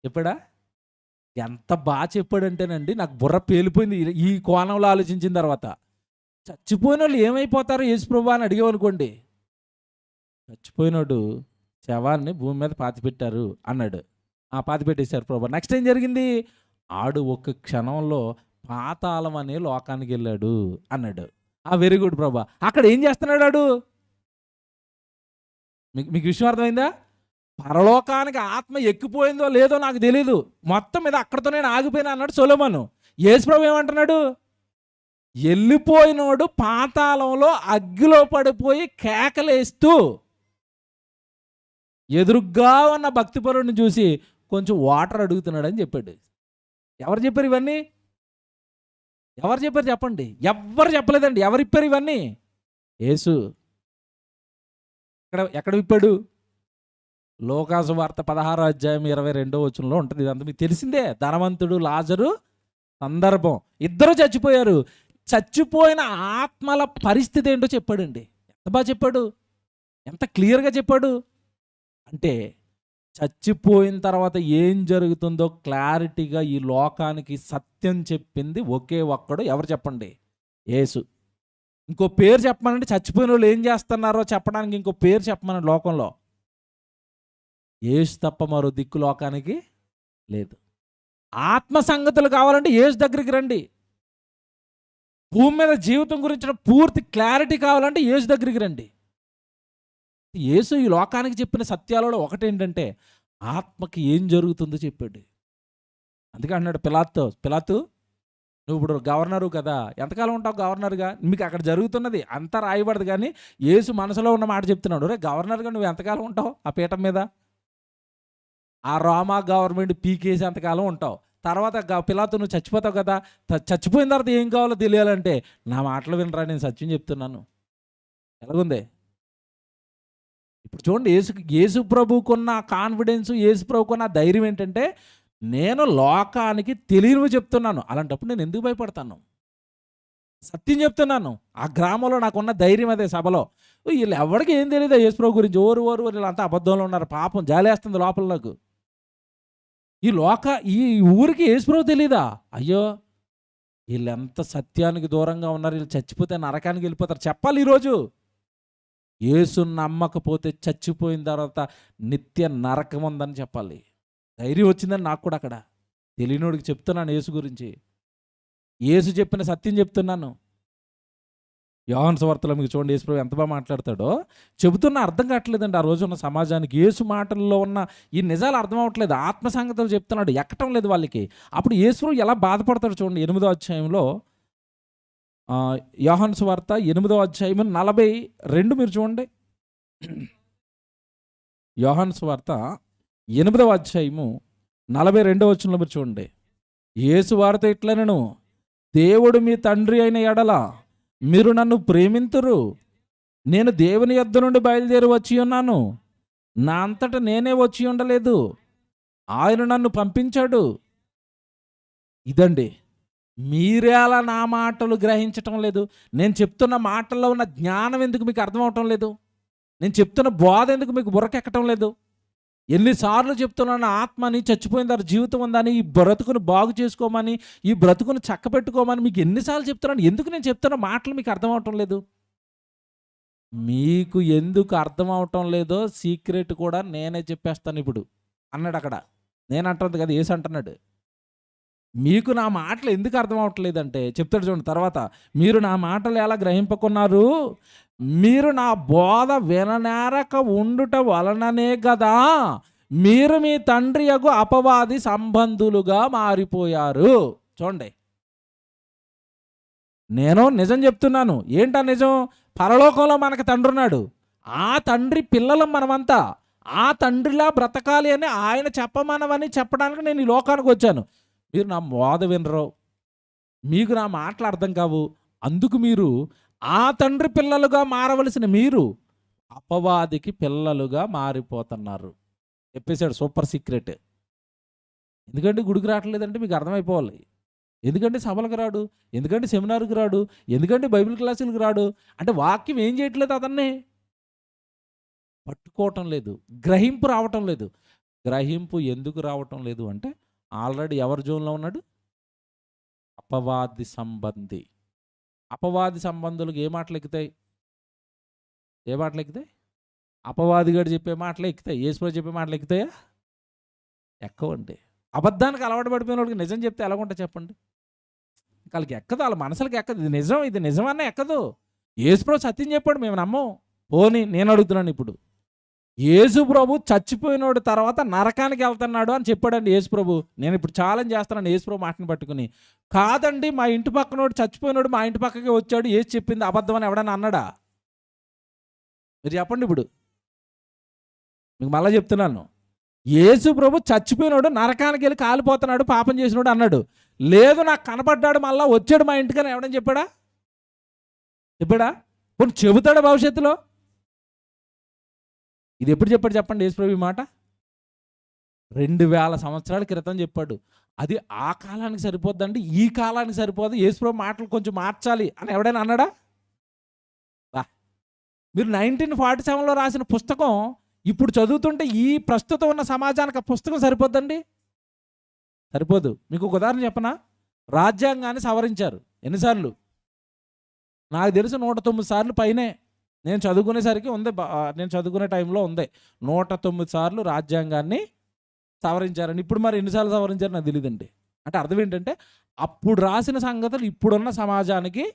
చెప్పాడా? ఎంత బాగా చెప్పాడంటేనండి, నాకు బుర్ర పేలిపోయింది ఈ కోణంలో ఆలోచించిన తర్వాత. చచ్చిపోయిన వాళ్ళు ఏమైపోతారో యేసుప్రభు అని అడిగామనుకోండి, చచ్చిపోయినోడు శవాన్ని భూమి మీద పాతిపెట్టారు అన్నాడు. పాతిపెట్టేశారు ప్రభు. నెక్స్ట్ ఏం జరిగింది? ఆడు ఒక క్షణంలో పాతాళం అనే లోకానికి వెళ్ళాడు అన్నాడు. వెరీ గుడ్ ప్రభా. అక్కడ ఏం చేస్తున్నాడు ఆడు? మీకు విషయం అర్థమైందా? పరలోకానికి ఆత్మ ఎక్కిపోయిందో లేదో నాకు తెలీదు. మొత్తం మీద అక్కడితో నేను ఆగిపోయినా అన్నాడు సొలొమోను. యేసుప్రభు ఏమంటున్నాడు? వెళ్ళిపోయినోడు పాతాళంలో అగ్గిలో పడిపోయి కేకలేస్తూ ఎదురుగ్గా ఉన్న భక్తిపరుడిని చూసి కొంచెం వాటర్ అడుగుతున్నాడు అని చెప్పాడు. ఎవరు చెప్పారు ఇవన్నీ? ఎవరు చెప్పారు చెప్పండి? ఎవ్వరు చెప్పలేదండి. ఎవరు ఇప్పారు ఇవన్నీ? యేసు. ఎక్కడ విప్పాడు? లోకాసు వార్త 16వ అధ్యాయం 22వ వచనంలో ఉంటుంది. ఇదంతా మీకు తెలిసిందే. ధనవంతుడు లాజరు సందర్భం. ఇద్దరు చచ్చిపోయారు. చచ్చిపోయిన ఆత్మల పరిస్థితి ఏంటో చెప్పాడండి. ఎంత బాగా చెప్పాడు, ఎంత క్లియర్గా చెప్పాడు అంటే, చచ్చిపోయిన తర్వాత ఏం జరుగుతుందో క్లారిటీగా ఈ లోకానికి సత్యం చెప్పింది ఒకే ఒక్కడు. ఎవరు చెప్పండి? యేసు. ఇంకో పేరు చెప్పమనండి. చచ్చిపోయిన వాళ్ళు ఏం చేస్తున్నారో చెప్పడానికి ఇంకో పేరు చెప్పమనండి లోకంలో. యేసు తప్ప మరో దిక్కు లోకానికి లేదు. ఆత్మ సంగతులు కావాలంటే యేసు దగ్గరికి రండి. భూమి మీద జీవితం గురించిన పూర్తి క్లారిటీ కావాలంటే యేసు దగ్గరికి రండి. యేసు ఈ లోకానికి చెప్పిన సత్యాలలో ఒకటేంటంటే, ఆత్మకి ఏం జరుగుతుందో చెప్పాడు. అందుకే అన్నాడు పిలాతు, నువ్వు ఇప్పుడు గవర్నరు కదా, ఎంతకాలం ఉంటావు గవర్నర్గా? మీకు అక్కడ జరుగుతున్నది అంతా రాయబడదు, కానీ యేసు మనసులో ఉన్న మాట చెప్తున్నాడు. రే గవర్నర్గా నువ్వు ఎంతకాలం ఉంటావు ఆ పీఠం మీద? ఆ రోమా గవర్నమెంట్ పీకేసి ఎంతకాలం ఉంటావు? తర్వాత పిలాతు నువ్వు చచ్చిపోతావు కదా, చచ్చిపోయిన తర్వాత ఏం కావాలో తెలియాలంటే నా మాటలు వినరా, నేను సత్యం చెప్తున్నాను. ఎలాగుంది ఇప్పుడు చూడండి. యేసు ప్రభుకున్న కాన్ఫిడెన్స్, యేసు ప్రభుకున్న ధైర్యం ఏంటంటే, నేను లోకానికి తెలియనివి చెప్తున్నాను. అలాంటప్పుడు నేను ఎందుకు భయపడతాను? సత్యం చెప్తున్నాను. ఆ గ్రామంలో నాకున్న ధైర్యం అదే. సభలో వీళ్ళు ఎవరికి ఏం తెలియదు యేసు ప్రభు గురించి. ఓరు వీళ్ళంతా అబద్ధంలో ఉన్నారు. పాపం జాలేస్తుంది లోపల నాకు. ఈ ఊరికి యేసు ప్రభు తెలీదా? అయ్యో వీళ్ళు ఎంత సత్యానికి దూరంగా ఉన్నారు, వీళ్ళు చచ్చిపోతే నరకానికి వెళ్ళిపోతారు. చెప్పాలి ఈరోజు. యేసుని నమ్మకపోతే చచ్చిపోయిన తర్వాత నిత్య నరకం ఉందని చెప్పాలి. ధైర్యం వచ్చిందని నాకు కూడా అక్కడ. తెలియనోడికి చెప్తున్నాను యేసు గురించి. యేసు చెప్పిన సత్యం చెప్తున్నాను. యోహాను సువార్తలో మీకు చూడండి యేసు ప్రభు ఎంత బాగా మాట్లాడతాడో. చెబుతున్నా అర్థం కావట్లేదండి ఆ రోజు ఉన్న సమాజానికి. యేసు మాటల్లో ఉన్న ఈ నిజాలు అర్థం అవ్వట్లేదు. ఆత్మ సంగతులు చెప్తున్నాడు, ఎక్కటం లేదు వాళ్ళకి. అప్పుడు యేసు ప్రభు ఎలా బాధపడతాడు చూడండి. 8వ అధ్యాయంలో, యోహాను సువార్త 8వ అధ్యాయం 42 మీరు చూడండి. యోహాను సువార్త 8వ అధ్యాయము 42వ వచనంలో మీరు చూడండి. యేసు వార్త ఇట్లనెను, దేవుడు మీ తండ్రి అయిన ఎడల మీరు నన్ను ప్రేమింతురు. నేను దేవుని యొద్ద నుండి బయలుదేరి వచ్చి ఉన్నాను. నా అంతటా నేనే వచ్చి ఉండలేదు, ఆయన నన్ను పంపించాడు. ఇదండి. మీరే అలా నా మాటలు గ్రహించటం లేదు. నేను చెప్తున్న మాటల్లో ఉన్న జ్ఞానం ఎందుకు మీకు అర్థం అవటం లేదు? నేను చెప్తున్న బోధ ఎందుకు మీకు బుర్రకెక్కటం లేదు? ఎన్నిసార్లు చెప్తున్నాను ఆత్మని, చచ్చిపోయిన తర్వాత జీవితం ఉందని, ఈ బ్రతుకును బాగు చేసుకోమని, ఈ బ్రతుకును చక్కబెట్టుకోమని మీకు ఎన్నిసార్లు చెప్తున్నాను. ఎందుకు నేను చెప్తున్న మాటలు మీకు అర్థం అవటం లేదు? మీకు ఎందుకు అర్థం అవటం లేదో సీక్రెట్ కూడా నేనే చెప్పేస్తాను ఇప్పుడు అన్నాడు అక్కడ. నేను అంటుంది కదా, యేసు అంటున్నాడు. మీకు నా మాటలు ఎందుకు అర్థం అవ్వట్లేదంటే చెప్తాడు చూడండి తర్వాత. మీరు నా మాటలు ఎలా గ్రహింపకున్నారు? మీరు నా బోధ విననేరక ఉండుట వలననే గదా మీరు మీ తండ్రి యగు అపవాది సంబంధులుగా మారిపోయారు. చూడండి, నేను నిజం చెప్తున్నాను. ఏంటా నిజం? పరలోకంలో మనకు తండ్రి ఉన్నాడు. ఆ తండ్రి పిల్లలం మనమంతా. ఆ తండ్రిలా బ్రతకాలి అని ఆయన చెప్పమనవని చెప్పడానికి నేను ఈ లోకానికి వచ్చాను. మీరు నా బోధ వినరు, మీకు నా మాటలు అర్థం కావు. అందుకు మీరు ఆ తండ్రి పిల్లలుగా మారవలసిన మీరు అపవాదికి పిల్లలుగా మారిపోతున్నారు. చెప్పేశాడు సూపర్ సీక్రెట్. ఎందుకంటే గుడికి రావట్లేదంటే మీకు అర్థమైపోవాలి. ఎందుకంటే సభలకు రాడు, ఎందుకంటే సెమినార్కి రాడు, ఎందుకంటే బైబిల్ క్లాసులకు రాడు అంటే వాక్యం ఏం చేయట్లేదు, అతన్ని పట్టుకోవటం లేదు, గ్రహింపు రావటం లేదు. గ్రహింపు ఎందుకు రావటం లేదు అంటే ఆల్రెడీ ఎవరి జోన్లో ఉన్నాడు? అపవాది సంబంధి. అపవాది సంబంధులకు ఏ మాటలు ఎక్కుతాయి? ఏ మాటలు ఎక్కుతాయి? అపవాదిగాడు చెప్పే మాటలు ఎక్కుతాయి. యేసుప్రభు చెప్పే మాటలు ఎక్కుతాయా? ఎక్కవండి. అబద్ధానికి అలవాటు పడిపోయిన వాళ్ళకి నిజం చెప్తే ఎలాగుంటుంది చెప్పండి? వాళ్ళకి ఎక్కదు, వాళ్ళ మనసులకి ఎక్కదు. ఇది నిజం, ఇది నిజమన్నా ఎక్కదు. యేసుప్రభు సత్యం చెప్పాడు, మేము నమ్మం. పోనీ నేను అడుగుతున్నాను ఇప్పుడు, యేసుప్రభు చచ్చిపోయినోడు తర్వాత నరకానికి వెళ్తున్నాడు అని చెప్పాడండి యేసుప్రభు. నేను ఇప్పుడు ఛాలెంజ్ చేస్తున్నాను యేసుప్రభు మాటని పట్టుకుని. కాదండి, మా ఇంటి పక్కనోడు చచ్చిపోయినోడు మా ఇంటి పక్కకే వచ్చాడు, ఏసు చెప్పింది అబద్ధం అని ఎవడన్నా అన్నాడా? మీరు చెప్పండి. ఇప్పుడు మీకు మళ్ళీ చెప్తున్నాను, యేసుప్రభు చచ్చిపోయినోడు నరకానికి వెళ్ళి కాలిపోతున్నాడు పాపం చేసినోడు అన్నాడు. లేదు, నాకు కనపడ్డాడు మళ్ళా వచ్చాడు మా ఇంటికని ఎవడని చెప్పాడా? చెప్పాడా? పోనీ చెబుతాడా భవిష్యత్తులో? ఇది ఎప్పుడు చెప్పాడు చెప్పండి యేసుప్రభు ఈ మాట? 2000 సంవత్సరాల క్రితం చెప్పాడు. అది ఆ కాలానికి సరిపోద్దండి, ఈ కాలానికి సరిపోదు, యేసుప్రభు మాటలు కొంచెం మార్చాలి అని ఎవడైనా అన్నాడా? మీరు 1947లో రాసిన పుస్తకం ఇప్పుడు చదువుతుంటే ఈ ప్రస్తుతం ఉన్న సమాజానికి ఆ పుస్తకం సరిపోద్దండి? సరిపోదు. మీకు ఒక ఉదాహరణ చెప్పనా? రాజ్యాంగాన్ని సవరించారు. ఎన్నిసార్లు? నాకు తెలిసి 109 సార్లు పైనే. నేను చదువుకునేసరికి ఉంది, నేను చదువుకునే టైంలో ఉంది 109 సార్లు రాజ్యాంగాన్ని సవరించారని. ఇప్పుడు మరి ఎన్నిసార్లు సవరించారు నాకు తెలియదండి. అంటే అర్థం ఏంటంటే అప్పుడు రాసిన సంగతులు ఇప్పుడున్న సమాజానికి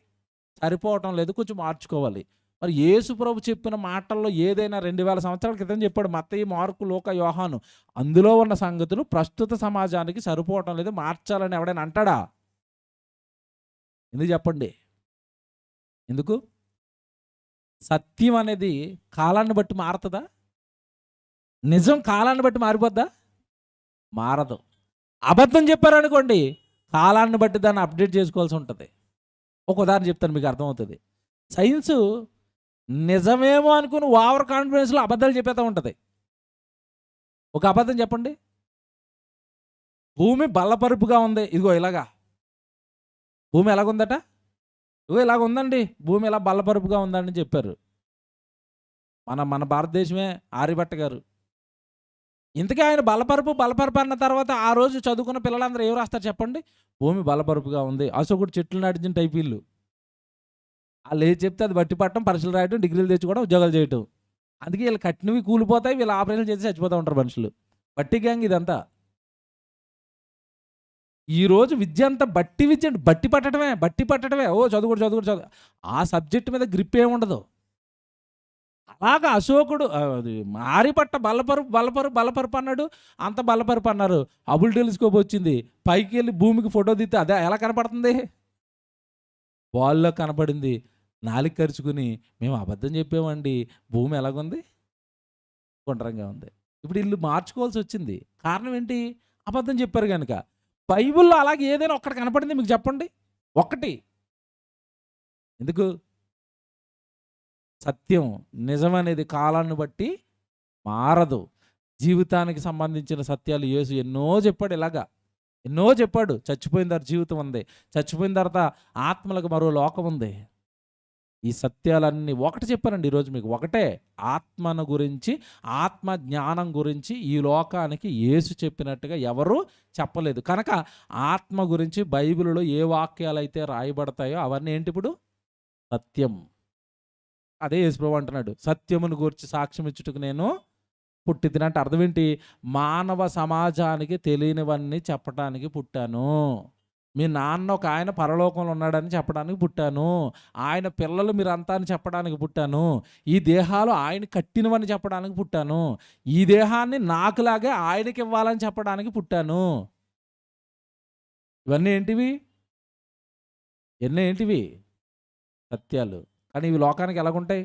సరిపోవటం లేదు, కొంచెం మార్చుకోవాలి. మరి యేసుప్రభు చెప్పిన మాటల్లో ఏదైనా 2000 సంవత్సరాల క్రితం చెప్పాడు, మత్తయి, మార్కు, లూకా, యోహాను, అందులో ఉన్న సంగతులు ప్రస్తుత సమాజానికి సరిపోవటం లేదు, మార్చాలని ఎవడైనా అంటాడా? ఎందుకు చెప్పండి? ఎందుకు? సత్యం అనేది కాలాన్ని బట్టి మారుతుందా? నిజం కాలాన్ని బట్టి మారిపోద్దా? మారదు. అబద్ధం చెప్పారనుకోండి, కాలాన్ని బట్టి దాన్ని అప్డేట్ చేసుకోవాల్సి ఉంటుంది. ఒక ఉదాహరణ చెప్తాను, మీకు అర్థమవుతుంది. సైన్సు నిజమేమో అనుకుని ఓవర్ కాన్ఫిడెన్స్లో అబద్ధాలు చెప్పేస్తూ ఉంటుంది. ఒక అబద్ధం చెప్పండి. భూమి బల్లపరుపుగా ఉంది, ఇదిగో ఇలాగా. భూమి ఎలాగుందట? ఇదిగో ఇలాగ ఉందండి, భూమి ఇలా బల్లపరుపుగా ఉందని చెప్పారు. మన భారతదేశమే ఆర్యభట్ట గారు. ఇంతకీ ఆయన బలపరుపు అన్న తర్వాత ఆ రోజు చదువుకున్న పిల్లలందరూ ఏం రాస్తారు చెప్పండి? భూమి బలపరుపుగా ఉంది. అశోకుడు చెట్లు నాటించిన టైప్ వీళ్ళు. వాళ్ళు ఏది చెప్తే అది బట్టి పట్టడం, పరీక్షలు రాయడం, డిగ్రీలు తెచ్చుకోవడం, ఉద్యోగాలు చేయటం. అందుకే వీళ్ళు కట్టినవి కూలిపోతాయి, వీళ్ళు ఆపరేషన్ చేసి చచ్చిపోతూ ఉంటారు మనుషులు. బట్టి గ్యాంగ్ ఇదంతా. ఈరోజు విద్య అంతా బట్టి విద్య, బట్టి పట్టడమే. ఓ చదువు. ఆ సబ్జెక్ట్ మీద గ్రిప్ ఏముండదు. అలాగా అశోకుడు ఆరిపట్ట బల్లపరుపు అన్నాడు, అంత బల్లపరుపు అన్నారు. హబుల్ టెలిస్కోప్ వచ్చింది, పైకి వెళ్ళి భూమికి ఫోటో తీస్తే అదే ఎలా కనపడుతుంది? బాల్లో కనపడింది. నాలుగు ఖర్చుకుని మేము అబద్ధం చెప్పామండి, భూమి ఎలాగుంది? గుండ్రంగా ఉంది. ఇప్పుడు ఇల్లు మార్చుకోవాల్సి వచ్చింది. కారణం ఏంటి? అబద్ధం చెప్పారు కనుక. బైబిల్లో అలాగే ఏదైనా ఒక్కటి కనపడింది మీకు చెప్పండి, ఒక్కటి. ఎందుకు? సత్యం నిజం అనేది కాలాన్ని బట్టి మారదు. జీవితానికి సంబంధించిన సత్యాలు యేసు ఎన్నో చెప్పాడు. ఇలాగా ఎన్నో చెప్పాడు. చచ్చిపోయిన తర్వాత జీవితం ఉంది, చచ్చిపోయిన తర్వాత ఆత్మలకు మరో లోకం ఉంది. ఈ సత్యాలన్నీ ఒకటి చెప్పానండి ఈరోజు మీకు. ఒకటే, ఆత్మను గురించి, ఆత్మ జ్ఞానం గురించి ఈ లోకానికి యేసు చెప్పినట్టుగా ఎవరు చెప్పలేదు. కనుక ఆత్మ గురించి బైబిల్లో ఏ వాక్యాలు అయితే రాయబడతాయో అవన్నీ ఏంటి? ఇప్పుడు సత్యం. అదే యేసుప్రభు అంటున్నాడు, సత్యమును గురించి సాక్ష్యం ఇచ్చుటకు నేను పుట్టిదిన. అంటే అర్థం ఏంటి? మానవ సమాజానికి తెలియనివన్నీ చెప్పటానికి పుట్టాను. మీ నాన్న ఒక ఆయన పరలోకంలో ఉన్నాడని చెప్పడానికి పుట్టాను. ఆయన పిల్లలు మీరంతా అని చెప్పడానికి పుట్టాను. ఈ దేహాలు ఆయన కట్టినవని చెప్పడానికి పుట్టాను. ఈ దేహాన్ని నాకులాగే ఆయనకివ్వాలని చెప్పడానికి పుట్టాను. ఇవన్నీ ఏంటివి? ఇవన్నీ ఏంటివి? సత్యాలు. కానీ ఇవి లోకానికి ఎలాగుంటాయి?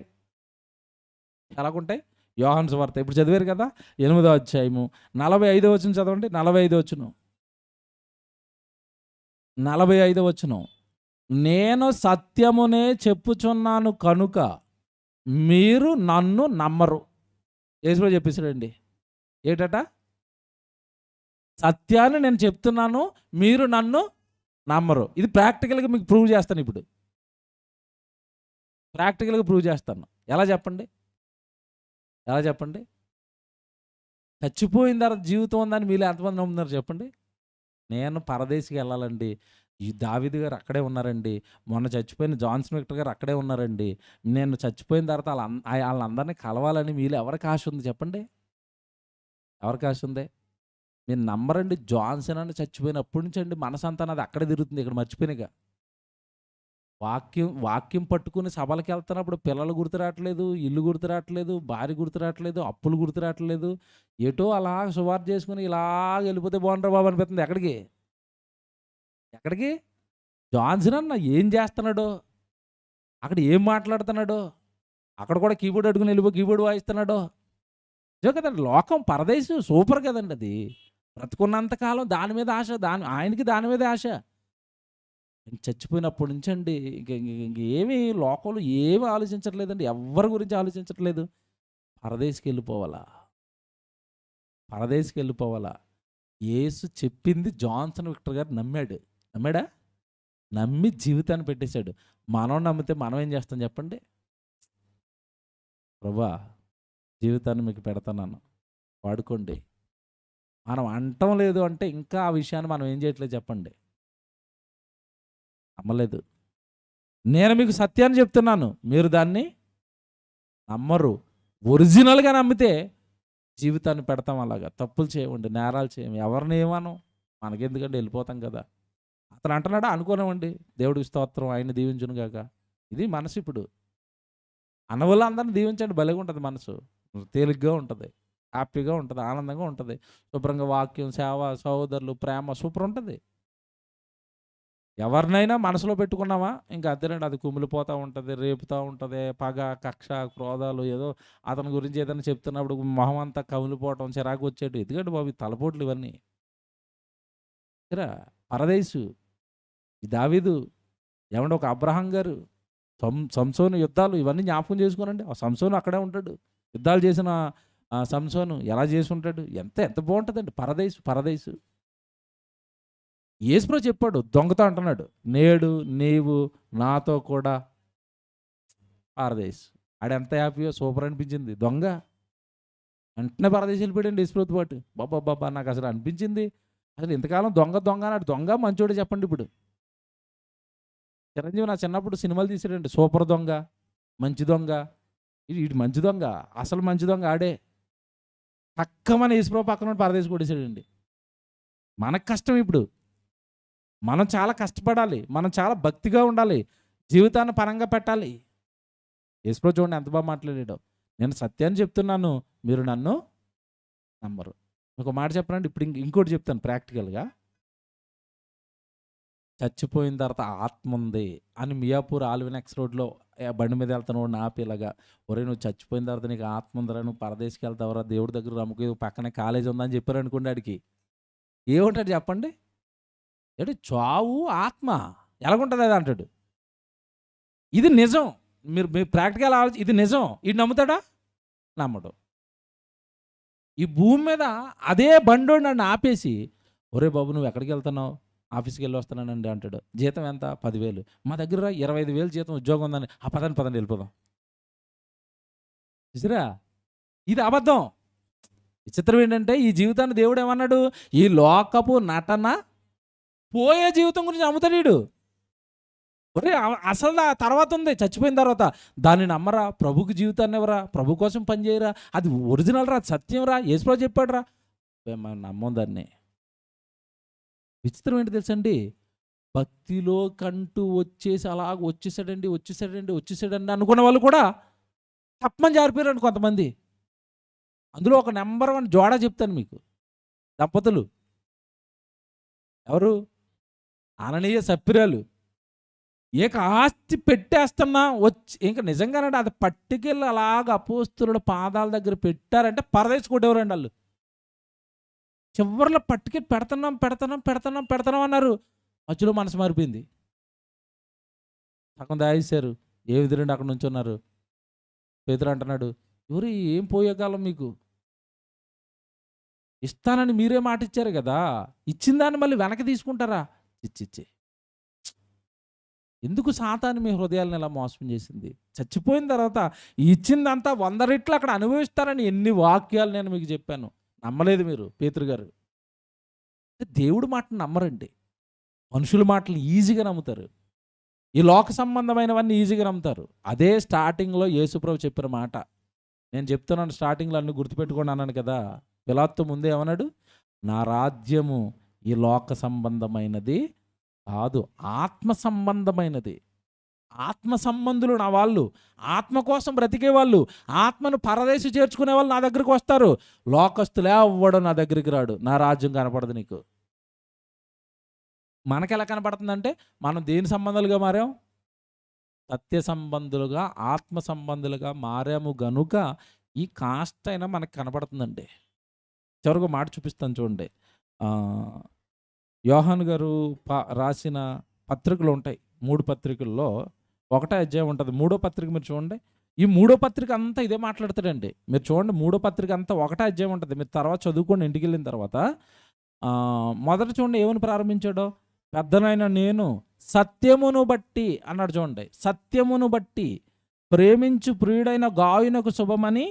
ఎలాగుంటాయి? యోహాను సువార్త ఇప్పుడు చదివారు కదా, 8వ అధ్యాయము 45వ వచనం చదవండి. 45వ వచనం, 45వ వచనం. నేను సత్యమునే చెప్పుచున్నాను కనుక మీరు నన్ను నమ్మరు. యేసుప్రభు చెప్పేసాడండి. ఏంటట? సత్యాన్ని నేను చెప్తున్నాను, మీరు నన్ను నమ్మరు. ఇది ప్రాక్టికల్గా మీకు ప్రూవ్ చేస్తాను. ఇప్పుడు ప్రాక్టికల్గా ప్రూవ్ చేస్తాను. ఎలా చెప్పండి? ఎలా చెప్పండి? చచ్చిపోయిన తర్వాత జీవితం ఉందని మీలో ఎంతమంది నమ్ముతున్నారు చెప్పండి? నేను పరదేశికి వెళ్ళాలండి. ఈ దావీదు గారు అక్కడే ఉన్నారండి. మొన్న చచ్చిపోయిన జాన్సన్ విక్టర్ గారు అక్కడే ఉన్నారండి. నేను చచ్చిపోయిన తర్వాత వాళ్ళందరినీ కలవాలని మీలో ఎవరికి ఆశ ఉంది చెప్పండి? ఎవరికి ఆశ ఉంది? మీరు నమ్మరండి. జాన్సన్ అని చచ్చిపోయినప్పటి నుంచి అండి మనసంతా నాది అక్కడే తిరుగుతుంది. ఇక్కడ మర్చిపోయినగా వాక్యం పట్టుకుని సభలకు వెళ్తున్నప్పుడు పిల్లలు గుర్తురావట్లేదు, ఇల్లు గుర్తురావట్లేదు, భార్య గుర్తురావట్లేదు, అప్పులు గుర్తురావట్లేదు. ఏటో అలా సువార్త చేసుకుని ఇలాగ వెళ్ళిపోతే బాగుంటారు బాబు అనిపిస్తుంది. ఎక్కడికి? ఎక్కడికి? జాన్సన్ అన్న ఏం చేస్తున్నాడో, అక్కడ ఏం మాట్లాడుతున్నాడో, అక్కడ కూడా కీబోర్డ్ అడుగుని వెళ్ళిపో కీబోర్డ్ వాయిస్తున్నాడో. నిజం కదండి. లోకం పరదేశం సూపర్ కదండి. అది బ్రతుకున్నంతకాలం దాని మీద ఆశ, ఆయనకి దాని మీదే ఆశ. చచ్చిపోయినప్పటి నుంచి అండి ఇంక ఏమి లోకంలో ఏమి ఆలోచించట్లేదండి. ఎవరి గురించి ఆలోచించట్లేదు. పరదేశికి వెళ్ళిపోవాలా, పరదేశికి వెళ్ళిపోవాలా. యేసు చెప్పింది జాన్సన్ విక్టర్ గారు నమ్మాడా? నమ్మి జీవితాన్ని పెట్టేశాడు. మనం నమ్మితే మనం ఏం చేస్తాం చెప్పండి? ప్రభువా జీవితాన్ని మీకు పెడతాను, వాడుకోండి. మనం అంటం లేదు అంటే ఇంకా ఆ విషయాన్ని మనం ఏం చేయట్లేదు చెప్పండి? నమ్మలేదు. నేను మీకు సత్యాన్ని చెప్తున్నాను, మీరు దాన్ని నమ్మరు. ఒరిజినల్గా నమ్మితే జీవితాన్ని పెడతాం. అలాగా తప్పులు చేయమండి, నేరాలు చేయము, ఎవరిని ఏమనం, మనకెందుకంటే వెళ్ళిపోతాం కదా. అతను అంటున్నాడా? అనుకోనివ్వండి. దేవుడికి స్తోత్రం, ఆయన దీవించును గాక. ఇది మనసు. ఇప్పుడు అన్నవాళ్ళు అందరిని దీవించండి, భలేగా ఉంటుంది మనసు. తేలిగ్గా ఉంటుంది, హ్యాపీగా ఉంటుంది, ఆనందంగా ఉంటుంది. శుభ్రంగా వాక్యం, సేవ, సహోదరులు, ప్రేమ సూపర్ ఉంటుంది. ఎవరినైనా మనసులో పెట్టుకున్నామా ఇంకా అదేనండి, అది కుమిలిపోతూ ఉంటుంది, రేపుతూ ఉంటుంది. పగ, కక్ష, క్రోధాలు, ఏదో అతని గురించి ఏదైనా చెప్తున్నప్పుడు మొహం అంతా కమిలిపోవటం, చిరాకు వచ్చేటి. ఎందుకంటే బాబు తలపోట్లు ఇవన్నీ. పరదేశు ఈ దావీదు ఏమంటే ఒక అబ్రహాం గారు, సంసోను యుద్ధాలు ఇవన్నీ జ్ఞాపకం చేసుకోనండి. ఆ సంసోను అక్కడే ఉంటాడు. యుద్ధాలు చేసిన సంసోను ఎలా చేసి ఉంటాడు? ఎంత బాగుంటుందండి. పరదేశు. యేసుప్రభు చెప్పాడు, దొంగతో అంటున్నాడు, నేడు నీవు నాతో కూడా పరదేశ్. ఆడెంత హ్యాపీయో, సూపర్ అనిపించింది. దొంగ వెంటనే పరదేశ్ వెళ్ళిపోయాడండి యేసుప్రభుతో పాటు. బాబా నాకు అసలు అనిపించింది, అసలు ఇంతకాలం దొంగ అన్నాడు. దొంగ మంచోడే చెప్పండి? ఇప్పుడు చిరంజీవి నా చిన్నప్పుడు సినిమాలు తీసాడండి. సూపర్ దొంగ, మంచి దొంగ. ఇది మంచి దొంగ, అసలు మంచి దొంగ ఆడే. పక్కమని యేసుప్రభు పక్కన పరదేశ్ కొట్టేశాడండి. మనకు కష్టం. ఇప్పుడు మనం చాలా కష్టపడాలి, మనం చాలా భక్తిగా ఉండాలి, జీవితాన్ని పరంగా పెట్టాలి. యేసుప్రభు చూడండి ఎంత బాగా మాట్లాడాడో. నేను సత్యాన్ని చెప్తున్నాను, మీరు నన్ను నమ్మరు. ఒక మాట చెప్పనండి. ఇప్పుడు ఇంకోటి చెప్తాను ప్రాక్టికల్గా. చచ్చిపోయిన తర్వాత ఆత్మ ఉంది అని మియాపూర్ ఆల్వినెక్స్ రోడ్లో బండి మీద వెళ్తాను ఆపి ఇలాగా, ఒరే నువ్వు చచ్చిపోయిన తర్వాత నీకు ఆత్మ ఉందరా, నువ్వు పరదేశికి వెళ్తావరా, దేవుడి దగ్గర రమ్మకి పక్కనే కాలేజ్ ఉందని చెప్పారు అనుకోండి. ఆడికి ఏముంటాడు చెప్పండి? ఏంటి చావు ఆత్మ ఎలాగుంటుంది అది అంటాడు. ఇది నిజం. మీరు ప్రాక్టికల్ ఆలోచన, ఇది నిజం. ఇది నమ్ముతాడా? నమ్మడు. ఈ భూమి మీద అదే బండోడు నన్ను ఆపేసి, ఒరే బాబు నువ్వు ఎక్కడికి వెళ్తున్నావు? ఆఫీస్కి వెళ్ళి వస్తున్నానండి అంటాడు. జీతం ఎంత? 10,000. మా దగ్గర 25,000 జీతం ఉద్యోగం ఉందని. పదండి వెళ్ళిపోదాం. చూసిరా, ఇది అబద్ధం. విచిత్రం ఏంటంటే ఈ జీవితాన్ని దేవుడు ఏమన్నాడు? ఈ లోకపు నటన పోయే జీవితం గురించి నమ్ముతాడు. ఒరే అసలు తర్వాత ఉంది, చచ్చిపోయిన తర్వాత. దాన్ని నమ్మరా? ప్రభుకి జీవితాన్ని ఎవరా? ప్రభు కోసం పనిచేయరా? అది ఒరిజినల్ రా, సత్యం రా, యేసుప్రభు చెప్పాడు రా, మనం నమ్మం దాన్ని. విచిత్రం ఏంటి తెలుసండి? భక్తిలో కంటూ వచ్చేసి అలాగ వచ్చేసాడండి అనుకున్న వాళ్ళు కూడా తప్పమని జారిపోయారండి కొంతమంది. అందులో ఒక నంబర్ 1 జోడా చెప్తాను మీకు. దంపతులు ఎవరు? అననీయ సప్పిరాలు. ఇక ఆస్తి పెట్టేస్తున్నా వచ్చి ఇంక నిజంగానండి అది పట్టుకెళ్ళి అలాగ అపోస్తలుల పాదాల దగ్గర పెట్టారంటే పరదేశి కొట్టేవారండి ఆళ్ళు. చివర్లో పట్టుకెళ్ళి పెడతన్నాం అన్నారు. మధ్యలో మనసు మారిపోయింది. సగం దాయేశారు. ఏమిదిరండి అక్కడ నుంచున్నారు. పేతురు అంటున్నాడు, "ఎవరు ఏం పోయే కాలం మీకు? ఇస్తానని మీరే మాట ఇచ్చారు కదా! ఇచ్చిన దాన్ని మళ్ళీ వెనక్కి తీసుకుంటారా?" ఛీ! ఎందుకు సాతాను మీ హృదయాలను ఇలా మోసం చేసింది? చచ్చిపోయిన తర్వాత ఇచ్చిందంతా 100 రెట్లు అక్కడ అనుభవిస్తారని ఎన్ని వాక్యాలు నేను మీకు చెప్పాను. నమ్మలేదు మీరు పేతురు గారు. దేవుడి మాటను నమ్మరండి. మనుషుల మాటలు ఈజీగా నమ్ముతారు. ఈ లోక సంబంధమైనవన్నీ ఈజీగా నమ్ముతారు. అదే స్టార్టింగ్‌లో యేసుప్రభు చెప్పిన మాట. నేను చెప్తున్నాను స్టార్టింగ్‌లో అన్నీ గుర్తుపెట్టుకోండి అన్నాను కదా! పిలాతుతో ముందే ఏమన్నాడు? నా రాజ్యము ఈ లోక సంబంధమైనది కాదు, ఆత్మ సంబంధమైనది. ఆత్మ సంబంధులు నా వాళ్ళు. ఆత్మ కోసం బ్రతికే వాళ్ళు. ఆత్మను పరదేశి చేర్చుకునే వాళ్ళు నా దగ్గరికి వస్తారు. లోకస్తులు ఎవ్వడు నా దగ్గరికి రాడు. నా రాజ్యం కనపడదు నీకు. మనకెలా కనపడుతుందంటే మనం దేని సంబంధాలుగా మారాం? సత్య సంబంధులుగా, ఆత్మ సంబంధులుగా మారాము గనుక ఈ కాస్త అయినా మనకు కనపడుతుందండి. చివరికి మాట చూపిస్తాను చూడండి. యోహాను గారు రాసిన పత్రికలు ఉంటాయి. 3 పత్రికల్లో ఒకటో అధ్యాయం ఉంటుంది. మూడో పత్రిక మీరు చూడండి. ఈ మూడో పత్రిక అంతా ఇదే మాట్లాడతాడండి. మీరు చూడండి మూడో పత్రిక అంతా ఒకటో అధ్యాయం ఉంటుంది. మీరు తర్వాత చదువుకోండి ఇంటికి వెళ్ళిన తర్వాత. మొదట చూడండి ఏమని ప్రారంభించాడో, పెద్దనైన నేను సత్యమును బట్టి అన్నాడు చూడండి. సత్యమును బట్టి ప్రేమించు ప్రియుడైన గాయునకు శుభమని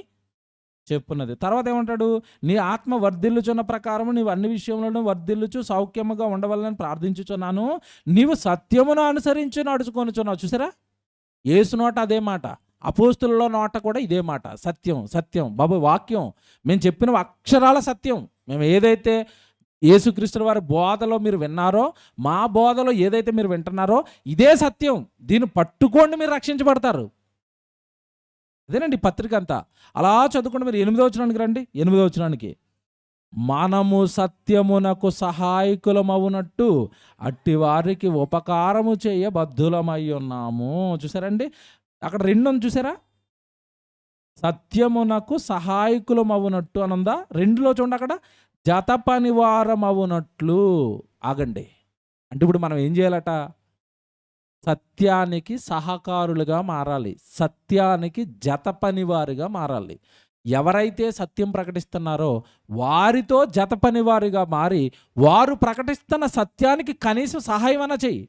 చెప్పున్నది. తర్వాత ఏమంటాడు? నీ ఆత్మ వర్ధిల్లుచున్న ప్రకారము నీవు అన్ని విషయంలోనూ వర్ధిల్లుచు సౌఖ్యముగా ఉండవాలని ప్రార్థించుచున్నాను. నీవు సత్యమును అనుసరించి నడుచుకొనుచున్నావు. చూసారా? యేసు నోట అదే మాట, అపోస్తుల నోట కూడా ఇదే మాట. సత్యం సత్యం బాబు, వాక్యం మేము చెప్పిన అక్షరాల సత్యం. మేము ఏదైతే యేసుక్రీస్తు వారి బోధలో మీరు విన్నారో, మా బోధలో ఏదైతే మీరు వింటున్నారో ఇదే సత్యం. దీన్ని పట్టుకోండి, మీరు రక్షించబడతారు. అదేనండి పత్రిక అంతా. అలా చదువుకుంటే మీరు 8వ వచనానికి రండి. 8వ వచనానికి, మనము సత్యమునకు సహాయకులమవునట్టు అట్టి వారికి ఉపకారము చేయ బద్ధులమై ఉన్నాము. చూసారండి అక్కడ 2 చూసారా? సత్యమునకు సహాయకులమవునట్టు అనుందా? 2లో చూడండి అక్కడ జత పనివారమవునట్లు. ఆగండి. అంటే ఇప్పుడు మనం ఏం చేయాలట? సత్యానికి సహకారులుగా మారాలి. సత్యానికి జత పనివారిగా మారాలి. ఎవరైతే సత్యం ప్రకటిస్తున్నారో వారితో జత పనివారిగా మారి వారు ప్రకటిస్తున్న సత్యానికి కనీసం సహాయమన చెయ్యి.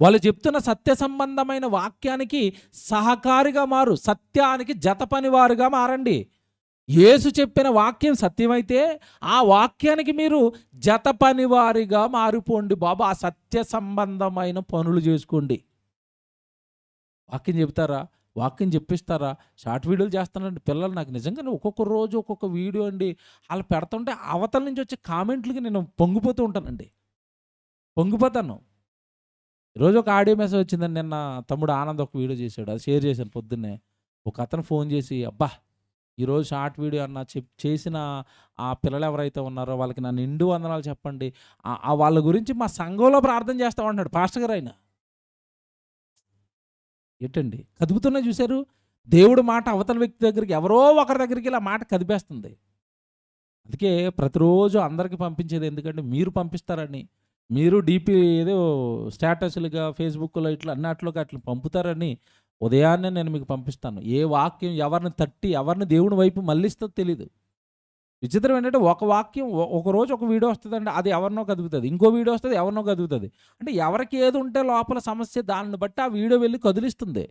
వాళ్ళు చెప్తున్న సత్య సంబంధమైన వాక్యానికి సహకారిగా మారు. సత్యానికి జత పనివారుగా మారండి. యేసు చెప్పిన వాక్యం సత్యమైతే ఆ వాక్యానికి మీరు జత పనివారిగా మారిపోండి బాబు. ఆ సత్య సంబంధమైన పనులు చేసుకోండి. వాక్యం చెప్తారా? వాక్యం చెప్పిస్తారా? షార్ట్ వీడియోలు చేస్తానండి పిల్లలు. నాకు నిజంగానే ఒక్కొక్క రోజు ఒక్కొక్క వీడియో అండి వాళ్ళు పెడుతుంటే అవతల నుంచి వచ్చే కామెంట్లకి నేను పొంగిపోతూ ఉంటానండి. పొంగిపోతాను. ఈరోజు ఒక ఆడియో మెసేజ్ వచ్చిందండి. నిన్న తమ్ముడు ఆనంద్ ఒక వీడియో చేశాడు, అది షేర్ చేశాను పొద్దున్నే. ఒక అతను ఫోన్ చేసి, అబ్బా ఈరోజు షార్ట్ వీడియో అన్న చేసిన ఆ పిల్లలు ఎవరైతే ఉన్నారో వాళ్ళకి నా నిండు వందనాలు చెప్పండి, వాళ్ళ గురించి మా సంఘంలో ప్రార్థన చేస్తామంటున్నాడు పాస్టర్ గారు. ఆయన ఏంటండి కదుపుతున్నా చూశారు? దేవుడు మాట అవతల వ్యక్తి దగ్గరికి, ఎవరో ఒకరి దగ్గరికి ఇలా మాట కదిపేస్తుంది. అందుకే ప్రతిరోజు అందరికీ పంపించేది ఎందుకంటే మీరు పంపిస్తారని, మీరు డీపీ ఏదో స్టేటస్లుగా ఫేస్బుక్లో ఇట్లా అన్నట్లుగా అట్లా పంపుతారని ఉదయాన్నే నేను మీకు పంపిస్తాను. ఏ వాక్యం ఎవరిని తట్టి ఎవరిని దేవుని వైపు మళ్ళిస్తుందో తెలీదు. విచిత్రం ఏంటంటే ఒక వాక్యం ఒకరోజు ఒక వీడియో వస్తుందండి, అది ఎవరినో కదుపుతుంది. ఇంకో వీడియో వస్తుంది, ఎవరినో కదుపుతుంది. అంటే ఎవరికి ఏది ఉంటే లోపల సమస్య దాన్ని బట్టి ఆ వీడియో వెళ్ళి కదిలిస్తుంది.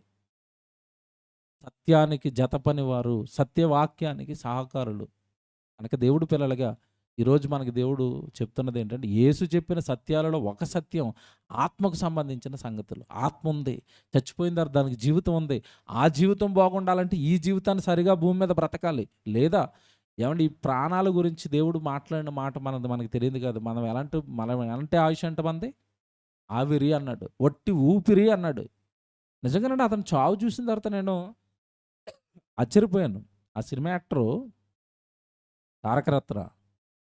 సత్యానికి జత పనివారు, సత్యవాక్యానికి సహకారులు. కనుక దేవుడు పిల్లలుగా ఈరోజు మనకి దేవుడు చెప్తున్నది ఏంటంటే, యేసు చెప్పిన సత్యాలలో ఒక సత్యం ఆత్మకు సంబంధించిన సంగతులు. ఆత్మ ఉంది, చచ్చిపోయిన తర్వాత దానికి జీవితం ఉంది. ఆ జీవితం బాగుండాలంటే ఈ జీవితాన్ని సరిగా భూమి మీద బ్రతకాలి. లేదా ఏమండి ఈ ప్రాణాల గురించి దేవుడు మాట్లాడిన మాట మనకు తెలియదు కాదు. మనం ఎలాంటి ఆయుష్ అంట మనది? ఆవిరి అన్నాడు. వట్టి ఊపిరి అన్నాడు. నిజంగానండి అతను చావు చూసిన తర్వాత నేను ఆశ్చర్యపోయాను. ఆ సినిమా యాక్టరు 'తారక రత్న'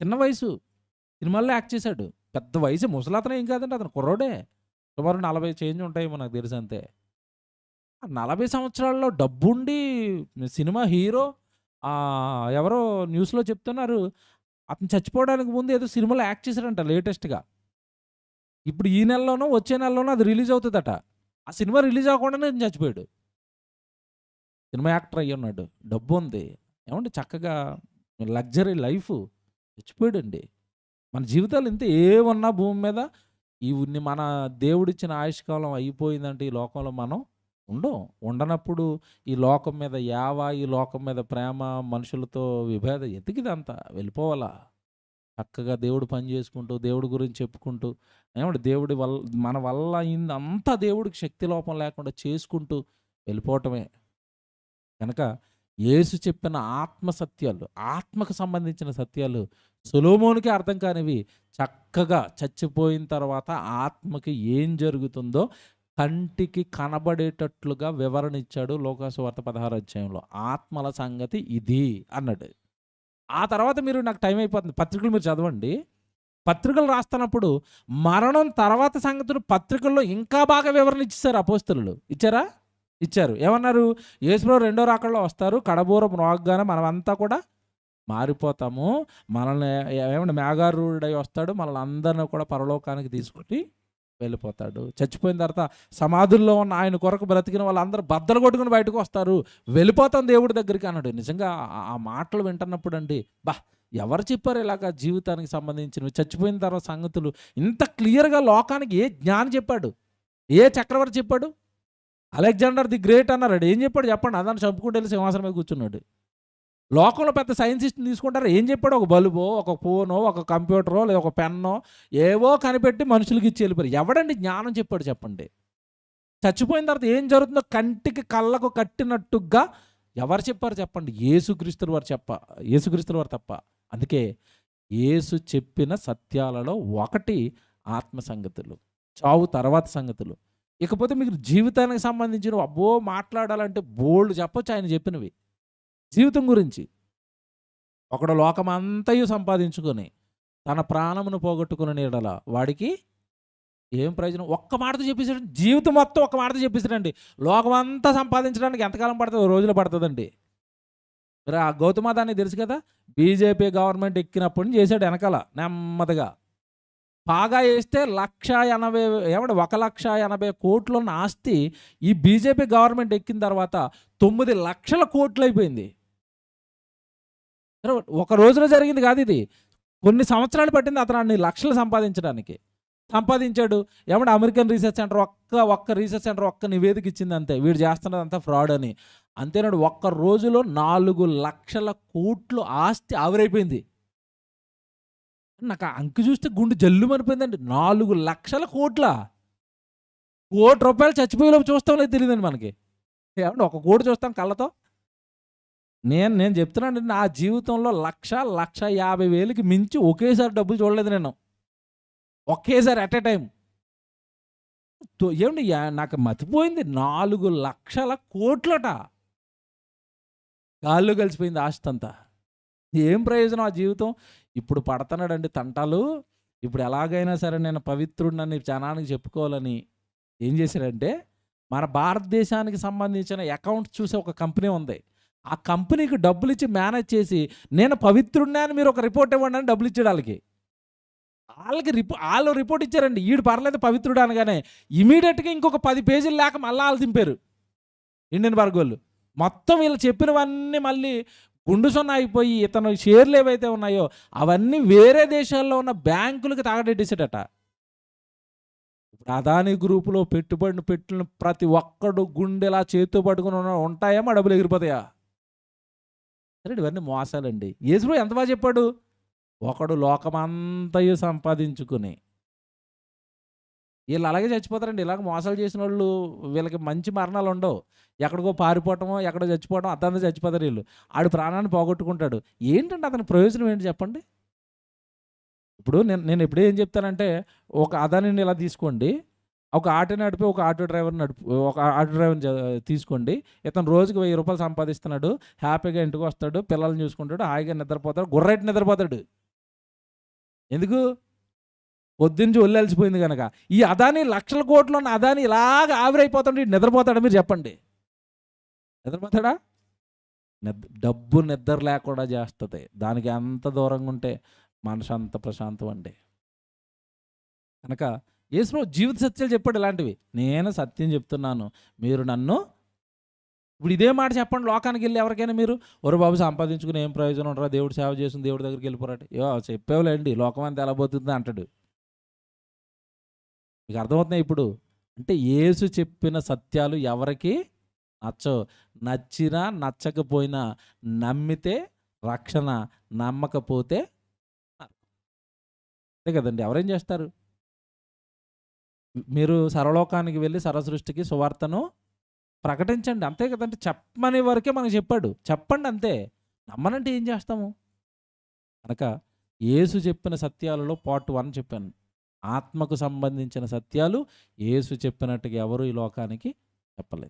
చిన్న వయసు సినిమాల్లో యాక్ట్ చేశాడు. పెద్ద వయసు ముసలతను ఏం కాదండి, అతను కుర్రోడే. సుమారు 40 చేంజ్ ఉంటాయేమో నాకు తెలిసి అంతే. ఆ 40 సంవత్సరాల్లో డబ్బుండి సినిమా హీరో ఎవరో న్యూస్‌లో చెప్తున్నారు. అతను చచ్చిపోవడానికి ముందు ఏదో సినిమాలో యాక్ట్ చేశాడంట లేటెస్ట్‌గా. ఇప్పుడు ఈ నెలలోనో, వచ్చే నెలలోనో అది రిలీజ్ అవుతదట. ఆ సినిమా రిలీజ్ అవ్వకుండానే ఇతను చచ్చిపోయాడు. సినిమా యాక్టర్ అయ్యున్నాడు. డబ్బుంది. ఏమండి చక్కగా లగ్జరీ లైఫు. చచ్చిపోయాడండి. మన జీవితాలు ఇంతే ఏమున్నా భూమి మీద మన దేవుడిచ్చిన ఆయుష్కాలం అయిపోయిందంటే ఈ లోకంలో మనం ఉండం. ఉండనప్పుడు ఈ లోకం మీద యావ, ఈ లోకం మీద ప్రేమ, మనుషులతో విభేదం ఎతికిదంతా వెళ్ళిపోవాలా. చక్కగా దేవుడు పని చేసుకుంటూ, దేవుడి గురించి చెప్పుకుంటూ, ఏమంటే దేవుడి వల్ల మన వల్ల అయిందంతా దేవుడికి శక్తి లోపం లేకుండా చేసుకుంటూ వెళ్ళిపోవటమే. కనుక యేసు చెప్పిన ఆత్మ సత్యాలు, ఆత్మకు సంబంధించిన సత్యాలు సొలొమోనుకి అర్థం కానివి చక్కగా చచ్చిపోయిన తర్వాత ఆత్మకి ఏం జరుగుతుందో కంటికి కనబడేటట్లుగా వివరణ ఇచ్చాడు లోకాసువార్త 16 అధ్యాయంలో. ఆత్మల సంగతి ఇది అన్నాడు. ఆ తర్వాత మీరు నాకు టైం అయిపోతుంది. పత్రికలు మీరు చదవండి. పత్రికలు రాస్తున్నప్పుడు మరణం తర్వాత సంగతులు పత్రికల్లో ఇంకా బాగా వివరణ ఇచ్చేశారు అపోస్తలులు. ఇచ్చారా? ఇచ్చారు. ఏమన్నారు? యేసుప్రభు రెండో రాకడలో వస్తారు. కడబూరపు మ్రోగగానే మనమంతా కూడా మారిపోతాము. మనల్ని ఏమంటే మేఘారూఢుడై వస్తాడు. మనల్ని అందరిని కూడా పరలోకానికి తీసుకొని వెళ్ళిపోతాడు. చచ్చిపోయిన తర్వాత సమాధుల్లో ఉన్న ఆయన కొరకు బ్రతికిన వాళ్ళందరూ బద్దలు కొట్టుకుని బయటకు వస్తారు. వెళ్ళిపోతాం దేవుడి దగ్గరికి అన్నాడు. నిజంగా ఆ మాటలు వింటున్నప్పుడు అండి, ఎవరు చెప్పారు ఇలాగా జీవితానికి సంబంధించినవి, చచ్చిపోయిన తర్వాత సంగతులు ఇంత క్లియర్గా లోకానికి ఏ జ్ఞాని చెప్పాడు? ఏ చక్రవర్తి చెప్పాడు? అలెగ్జాండర్ ది గ్రేట్ అన్నాడు. ఏం చెప్పాడు చెప్పండి? అదాన్ని చంపుకుంటూ వెళ్ళి సింహాసనం మీద కూర్చున్నాడు. లోకంలో పెద్ద సైంటిస్ట్ని తీసుకుంటారు. ఏం చెప్పాడు? ఒక బల్బో, ఒక ఫోనో, ఒక కంప్యూటరో, లేదా ఒక పెన్నో ఏవో కనిపెట్టి మనుషులకి ఇచ్చి వెళ్ళిపోయారు. ఎవడండి జ్ఞానం చెప్పాడు చెప్పండి? చచ్చిపోయిన తర్వాత ఏం జరుగుతుందో కంటికి కళ్ళకు కట్టినట్టుగా ఎవరు చెప్పారు చెప్పండి? యేసుక్రీస్తుల వారు తప్ప. అందుకే యేసు చెప్పిన సత్యాలలో ఒకటి ఆత్మ సంగతులు, చావు తర్వాత సంగతులు. ఇకపోతే మీకు జీవితానికి సంబంధించిన మాట్లాడాలంటే బోల్డ్ చెప్పొచ్చు ఆయన చెప్పినవి. జీవితం గురించి ఒకడు లోకమంతయు సంపాదించుకొని తన ప్రాణమును పోగొట్టుకుని ఎడల వాడికి ఏం ప్రయోజనం? ఒక్క మాటతో చెప్పేసాడు. జీవితం మొత్తం ఒక్క మాటతో చెప్పేసాడండి. లోకమంతా సంపాదించడానికి ఎంతకాలం పడుతుంది? రోజులు పడుతుందండి. మరి ఆ గౌతమాదాన్ని తెలుసు కదా, బీజేపీ గవర్నమెంట్ ఎక్కినప్పటి నుంచి చేశాడు వెనకాల నెమ్మదిగా. బాగా వేస్తే 1,80,000 కోట్లు ఉన్న ఆస్తి ఈ బీజేపీ గవర్నమెంట్ ఎక్కిన తర్వాత 9 లక్షల కోట్లు అయిపోయింది. ఒక రోజులో జరిగింది కాదు ఇది. కొన్ని సంవత్సరాలు పట్టింది అతను అన్ని లక్షలు సంపాదించడానికి. సంపాదించాడు. ఏమంటే అమెరికన్ రీసెర్చ్ సెంటర్ ఒక్క రీసెర్చ్ సెంటర్ ఒక్క నివేదిక ఇచ్చింది అంతే, వీడు చేస్తున్నదంతా ఫ్రాడ్ అని. అంతేనాడు, ఒక్క రోజులో 4 లక్షల కోట్లు ఆస్తి ఆవిరైపోయింది. నాకు ఆ అంకి చూస్తే గుండె జల్లుమనిపోయిందండి. 4 లక్షల కోట్ల రూపాయలు చచ్చిపోయేలోపు చూస్తాం లేదు తెలియదండి మనకి. ఏమంటే 1 కోటి చూస్తాం కళ్ళతో. నేను చెప్తున్నాను, నా జీవితంలో 1,50,000కి మించి ఒకేసారి డబ్బులు చూడలేదు నేను. ఒకేసారి అట్ ఏ టైం. ఏమండి నాకు మతిపోయింది. 4 లక్షల కోట్లట గాల్లో కలిసిపోయింది ఆస్తి అంతా. ఏం ప్రయోజనం ఆ జీవితం? ఇప్పుడు పడుతున్నాడండి తంటాలు. ఇప్పుడు ఎలాగైనా సరే నేను పవిత్రుడినని జనానికి చెప్పుకోవాలని ఏం చేశారంటే, మన భారతదేశానికి సంబంధించిన అకౌంట్స్ చూసే ఒక కంపెనీ ఉంది. ఆ కంపెనీకి డబ్బులు ఇచ్చి మేనేజ్ చేసి, నేను పవిత్రుడినే అని మీరు ఒక రిపోర్ట్ ఇవ్వండి అని డబ్బులు ఇచ్చాడు వాళ్ళకి. వాళ్ళు రిపోర్ట్ ఇచ్చారండి. ఈడు పర్లేదు పవిత్రుడు అనగానే ఇమీడియట్గా ఇంకొక 10 పేజీలు లేక మళ్ళీ వాళ్ళు దింపారు ఇండియన్ బర్గోళ్ళు. మొత్తం వీళ్ళు చెప్పినవన్నీ మళ్ళీ గుండు సున్నా అయిపోయి ఇతను షేర్లు ఏవైతే ఉన్నాయో అవన్నీ వేరే దేశాల్లో ఉన్న బ్యాంకులకు తాగడెట్టేసాడట. ఇప్పుడు అదాని గ్రూపులో పెట్టుబడిని పెట్టిన ప్రతి ఒక్కడు గుండెలా చేతితో పట్టుకుని ఉంటాయా, మా డబ్బులు ఎగిరిపోతాయా? సరే, ఇవన్నీ మోసాలండి. యేసు ఎంత బాగా చెప్పాడు? ఒకడు లోకమంతయు సంపాదించుకుని వీళ్ళు అలాగే చచ్చిపోతారండి. ఇలాగ మోసాలు చేసినోళ్ళు వీళ్ళకి మంచి మరణాలు ఉండవు. ఎక్కడికో పారిపోవటమో, ఎక్కడో చచ్చిపోవడం అర్ధంగా చచ్చిపోతారు వీళ్ళు. ఆడు ప్రాణాన్ని పోగొట్టుకుంటాడు. ఏంటంటే అతని ప్రయోజనం ఏంటి చెప్పండి? ఇప్పుడు నేను నేను ఎప్పుడు ఏం చెప్తానంటే, ఒక అదానిని ఇలా తీసుకోండి. ఒక ఆటో నడిపి ఒక ఆటో డ్రైవర్‌ని తీసుకోండి. ఇతను రోజుకి రూ. 1000 సంపాదిస్తున్నాడు. హ్యాపీగా ఇంటికొస్తాడు. పిల్లల్ని చూసుకుంటాడు. హాయిగా నిద్రపోతాడు. గుర్రెట్టి నిద్రపోతాడు. ఎందుకు? పొద్దున్నుంచి ఒళ్ళు అలసిపోయింది గనక. ఈ అదాని లక్షల కోట్లు ఉన్న అదాని ఇలాగ ఆవిరైపోతుంటే ఈడు నిద్రపోతాడా మీరు చెప్పండి? నిద్రపోతాడా? డబ్బు నిద్ర లేకుండా చేస్తది. దానికి ఎంత దూరంగా ఉంటే మనసు అంత ప్రశాంతం అండి. కనుక యేసుప్రభు జీవిత సత్యాలు చెప్పాడు ఇలాంటివి. నేను సత్యం చెప్తున్నాను. మీరు నన్ను ఇప్పుడు ఇదే మాట చెప్పండి లోకానికెళ్ళి ఎవరికైనా మీరు, ఒరేయ్ బాబు సంపాదించుకుని ఏం ప్రయోజనం ఉండరా, దేవుడు సేవ చేసుకుని దేవుడి దగ్గరికి వెళ్ళిపోరాడు. చెప్పేవులేండి లోకం అంతా ఎలా పోతుంది అంటాడు. మీకు అర్థమవుతున్నాయి ఇప్పుడు? అంటే యేసు చెప్పిన సత్యాలు ఎవరికి నచ్చవు. నచ్చినా నచ్చకపోయినా నమ్మితే రక్షణ, నమ్మకపోతే అంతే కదండి. ఎవరేం చేస్తారు? మీరు సర్వలోకానికి వెళ్ళి సర్వసృష్టికి సువార్తను ప్రకటించండి. అంతే కదండి. చెప్పమనే వరకే మనకు చెప్పాడు. చెప్పండి అంతే. నమ్మనంటే ఏం చేస్తాము? కనుక యేసు చెప్పిన సత్యాలలో పార్ట్ 1 చెప్పాను. ఆత్మకు సంబంధించిన సత్యాలు యేసు చెప్పినట్టుగా ఎవరు ఈ లోకానికి చెప్పలేదు.